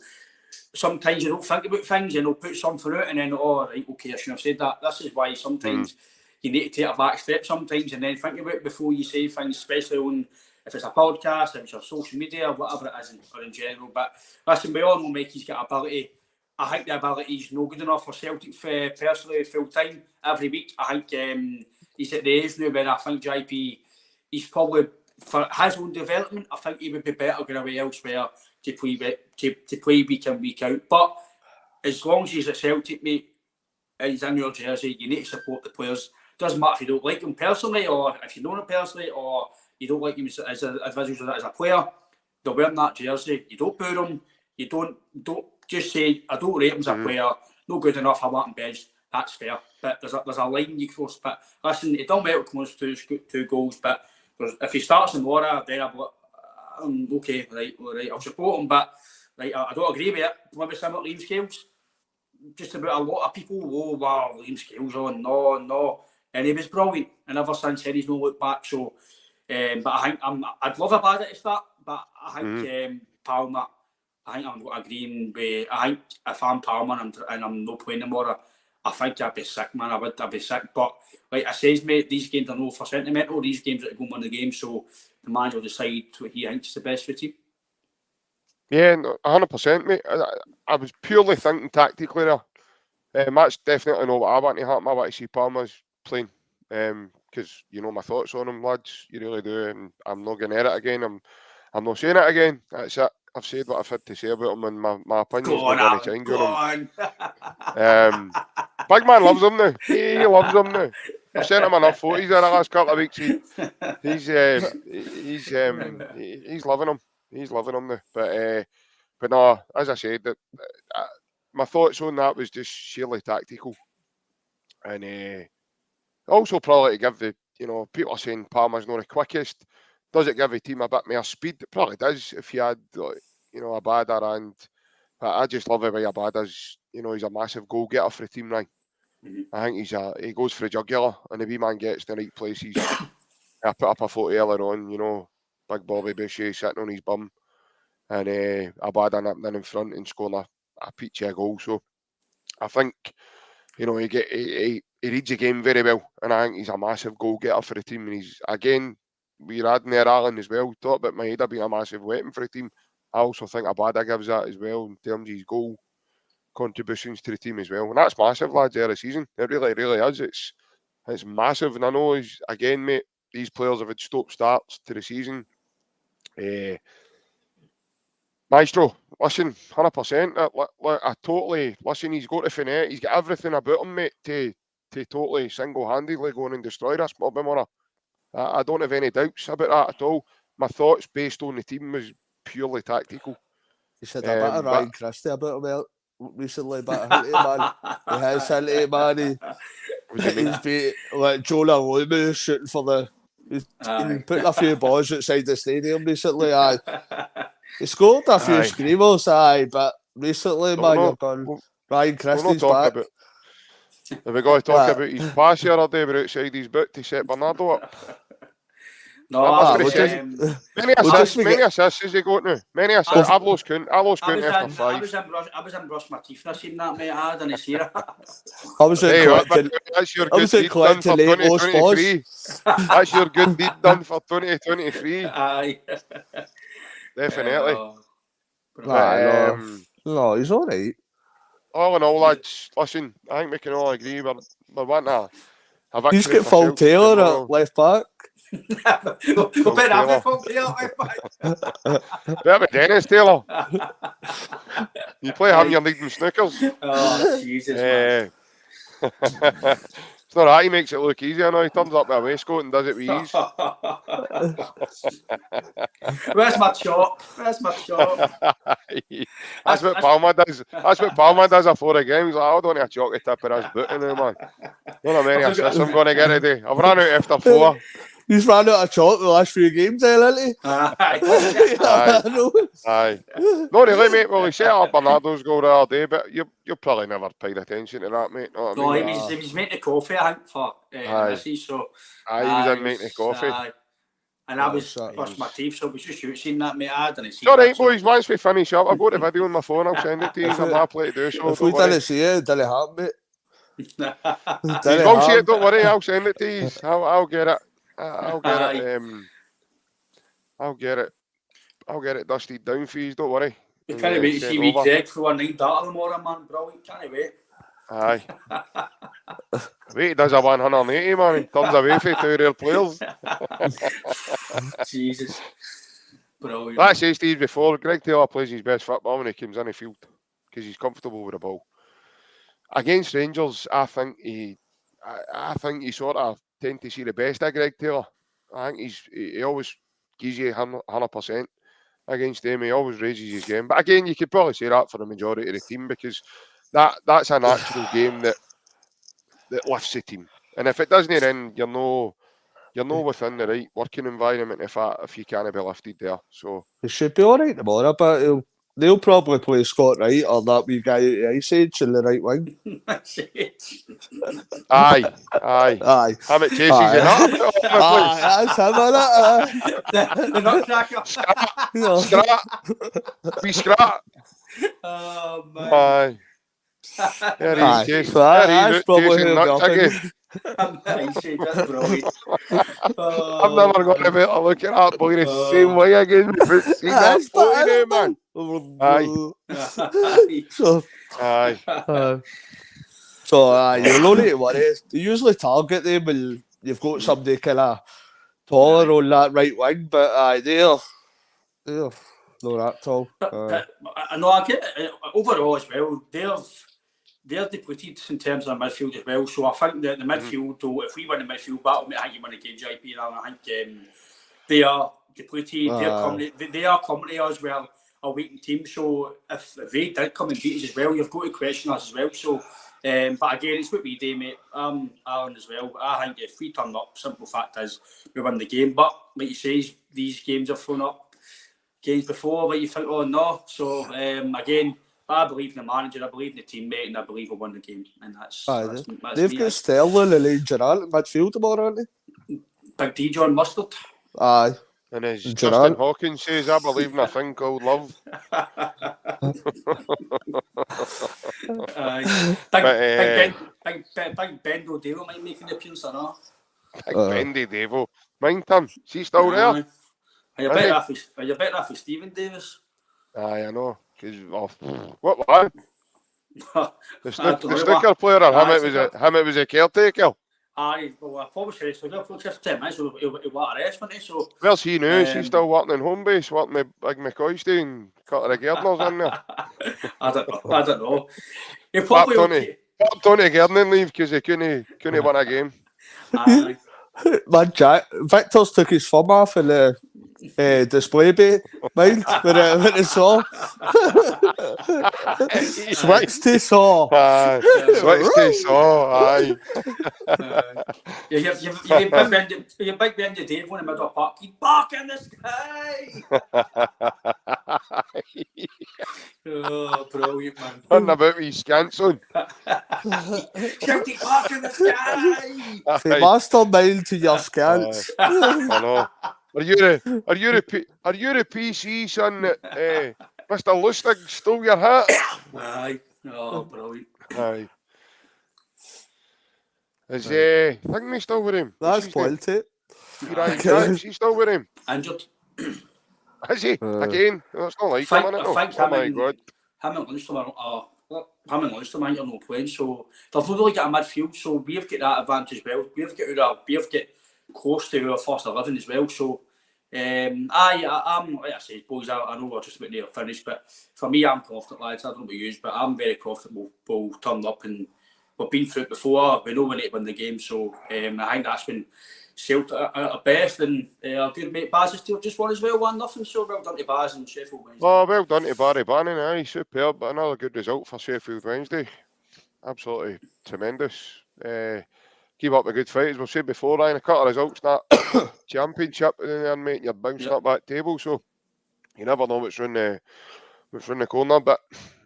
sometimes you don't think about things and they'll put something out and then, oh, right, okay, I shouldn't have said that. This is why sometimes you need to take a back step sometimes and then think about it before you say things, especially on if it's a podcast, if it's your social media, whatever it is, or in general. But listen, we all know Mikey's got ability. I think the ability is no good enough for Celtic personally full time every week. I think he's at the age now where I think JP, he's probably for his own development. I think he would be better going away elsewhere to play week in week out. But as long as he's at Celtic, mate, he's in your jersey. You need to support the players. Doesn't matter if you don't like him personally, or if you know him personally, or you don't like him as a player. They're wearing that jersey. You don't boo him. You don't just say I don't rate him as a player. No good enough. I want him benched. That's fair. But there's a line you cross. But listen, he done well to close 2 goals. But if he starts in Laura, then I'm okay. Right, I'll support him. But right, I don't agree with it. Maybe some at Liam Scales. Just about a lot of people. Oh wow, Liam Scales on. No. And he was brilliant. And ever since then, he's no looked back. So. But I think I'd love Abada to start, but I think Palmer. I think I'm agreeing with. I think if I'm Palmer and I'm not playing tomorrow, I think I'd be sick, man. I'd be sick. But like I says, mate, these games are no for sentimental. These games are to go and win the game. So the manager will decide what he thinks is the best for the team. Yeah, 100%, mate. I was purely thinking tactically there. That's definitely not what I want to happen. I want to see Palmer's playing. Because you know my thoughts on him, lads. You really do, and I'm not going to air it again. I'm not saying it again. That's it. I've said what I've had to say about him, and my opinion's not going to change on him. Big man loves him now. He loves him now. I've sent him enough photos there the last couple of weeks. He's loving him. He's loving him now. But no, as I said, my thoughts on that was just sheerly tactical, and. Also, probably to give the, people are saying Palmer's not the quickest. Does it give the team a bit more speed? It probably does if you had, Abada and. But I just love the way Abada's, he's a massive goal getter for the team now. I think he goes for the jugular and the wee man gets in the right places. I put up a photo earlier on, you know, big Bobby Boucher sitting on his bum, and Abada nipped in front and scoring a peachy goal. So I think, you know, he reads the game very well, and I think he's a massive goal getter for the team. And he's, again, we're adding there Alan as well. Talk about Maeda being a massive weapon for the team. I also think Abada gives that as well in terms of his goal contributions to the team as well. And that's massive, lads, there this season. It really, really is. It's massive. And I know, again, mate, these players have had stop starts to the season. Maestro, listen, 100%. I totally, listen, he's got the finesse. He's got everything about him, mate, to totally single-handedly go and destroy this Bobby Murray. I don't have any doubts about that at all. My thoughts based on the team was purely tactical. You said a bit of Ryan Christie about him recently, but I hate it, man. He has hit it, man. He's been like Jonah Loomis shooting for the. He's been putting a few balls outside the stadium recently. He scored a few screamers, but recently, man, you're gone. Ryan Christie's back. Have we got to talk about his pass the other day, but outside his boot to set Bernardo up? No, many assists has he got now? Many assists. I've lost count after 5. I was in brush my teeth. I seen that, mate. I didn't see it. I was that's your good deed done for 2023. That's your good deed done for 2023. Aye. Definitely. No, he's all right. All in all, lads, listen, I think we can all agree we're wanting a victory. He's got Phil Taylor at left back. We'll bet have Phil Taylor at left back. Better be Dennis Taylor. You play him, you're leading snookers. Oh, Jesus, man. It's not that he makes it look easy. I know he turns up with a waistcoat and does it with ease. Where's my chop? That's what Palmer does. That's what Palmer does after a game. He's like, I don't want a chocolate tip of his boot now, man. Don't know how many assists I'm going to get today. I've run out after 4. He's ran out of chalk the last few games, hasn't he? Aye. No, really, mate. Well, he set up Bernardo's goal the other day, but you probably never paid attention to that, mate. Know what I mean? He was making the coffee, I think, for Missy, so... he was in making the coffee. And I was brushing my teeth, so it was just you seen that, mate. I didn't see it. It's all right, boys. Once we finish up, I've got the video on my phone. I'll send it to you. I'm happy to do so. If we didn't see it, it didn't happen, mate. You won't see it, don't worry. I'll send it to you. I'll get it. I'll get it dusted down for you, don't worry. You can't wait to see me Greg for 1 night data tomorrow, man. Brilliant, can't wait. Aye. Wait, he does a 180, man. He turns away for 2 real players. Jesus. Brilliant. Like I said, Steve, before, Greg Taylor plays his best football when he comes in the field because he's comfortable with the ball. Against Rangers, I think he sort of tend to see the best of Greg Taylor. I think he always gives you 100% against them. He always raises his game. But again, you could probably say that for the majority of the team because that's a natural game that lifts the team. And if it doesn't end, you're no within the right working environment if you can't be lifted there. So he should be all right tomorrow, but they'll probably play Scott Wright or that wee guy at Ice Age in the right wing. Aye. How much chases you not? Aye, that's him, innit? The nutcracker. Scrap. We scrap. Oh, man. Aye. That's probably who nuts again. That's brilliant. I'm never going to be able to look at that boy the same way again. See that boy there, man. Aye. So you don't need to worry. They usually target them when you've got somebody kind of taller on that right wing, but they're not that tall. I know. I get it. Overall as well, they're depleted in terms of midfield as well. So I think that the midfield, though, if we win the midfield battle, I think you win the game, JP. I think they are depleted. They are coming to us well, a weakened team. So if they did come and beat us as well, you've got to question us as well. So, but again, it's what we do, mate. Aaron as well. I think if we turn up, simple fact is we win the game. But like you say, these games have thrown up games before where you think, oh no. So again. I believe in the manager, I believe in the teammate, and I believe we'll win the game. And that's they've got Sterling and Gerrard in midfield tomorrow, aren't they? Big D John Mustard. Aye. And as Gerard. Justin Hawkins says, I believe in a thing called love. Big Ben O'Dale might make an appearance or not. Big Bendy Devo. Mind him. Is he still there? Are you better off with Stephen Davis? Aye, I know. What one? The snooker player or him it was a caretaker? Aye, well, I probably should have stood up for just 10 minutes, so he'll want arrest, wouldn't he? So, where's he now? Is he still working in home base, working with Big McCoy doing cut of the gardeners in there? I don't know. He probably Tony Gardening leave because he couldn't win a game. Aye. Man, Jack, Victor's took his thumb off in the display bay, mind, when it saw. Switched to saw. Switched to saw, aye. You're big behind the Dave on the middle of the park. Keep bark in the sky! Oh, brilliant, man. Nothing about me scanson. Shouting bark in the sky! Say mastermind to your scants. I know. Are you the PC son that Mr. Lustig stole your hat? Aye. Oh, brilliant. Aye. Is Thingy still with him? That's plenty. Is he still with him? Injured. Is he? Again? That's not like him, isn't it? Oh my God. Him and Lundstrom are no playing, so they've not really got a midfield, so we've got that advantage as well. We've got close to our first 11 as well, so I'm like I said, boys, I know we're just about to finish, but for me, I'm confident, lads. I don't know about you, but I'm very confident we'll turn up, and we've been through it before. We know we need to win the game, so I think that's been Celtic at our best, and our good mate Baz has just won as well, 1-0. So well done to Baz and Sheffield Wednesday. Oh, well done to Barry Bannon, aye, superb, but another good result for Sheffield Wednesday. Absolutely tremendous. Keep up a good fight, as we've said before, Ryan. A couple of results that championship in there, mate, you're bouncing up that table, so you never know what's round the corner. But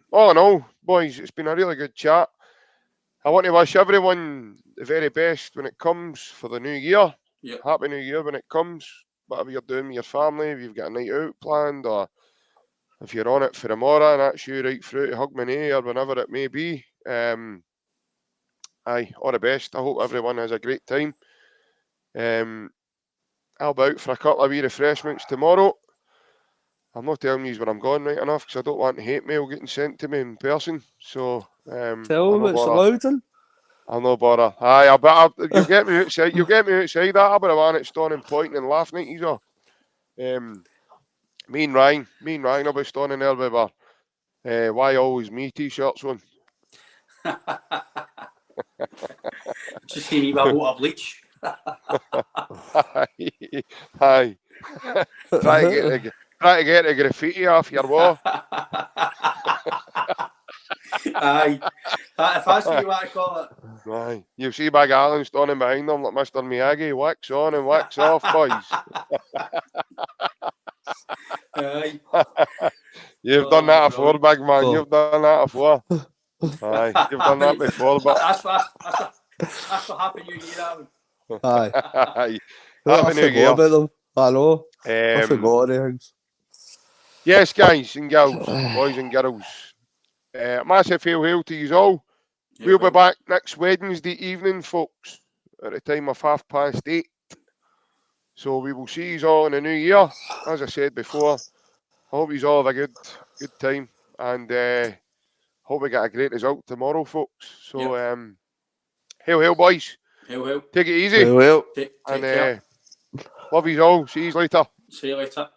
all in all, boys, it's been a really good chat. I want to wish everyone the very best when it comes for the new year. Yeah. Happy New Year when it comes. Whatever you're doing with your family, if you've got a night out planned, or if you're on it for tomorrow and that's you right through to Hogmanay or whenever it may be. Aye, all the best. I hope everyone has a great time. I'll be out for a couple of wee refreshments tomorrow. I'm not telling you where I'm going right enough because I don't want hate mail getting sent to me in person. So tell them it's Loudon. I'll no bother. Aye, you'll get me outside. You'll get me outside that. I'll be the one at Stone pointing and laughing at you. Me and Ryan will be standing there with our why always me t-shirts on. Just see me about water bleach. Aye. Try to get the graffiti off your wall. Aye. If that's what you want to call it. Aye. You see Big Alan standing behind them like Mr. Miyagi, wax on and wax off, boys. Aye. You've done that before, big man. You've done that before. Aye, you've done that before, but that's what Happy New Year, Alan. Aye. Aye. Happy New Year. About them. I know. I forgot anything. Yes, guys and girls, boys and girls. Massive hail to you all. Yeah, we'll be back next Wednesday evening, folks, at the time of 8:30. So we will see you all in the new year. As I said before, I hope you all have a good time, and hope we get a great result tomorrow, folks. So, hail, boys. Hail. Take it easy. Hail. Take care. Love you all. See you later. See you later.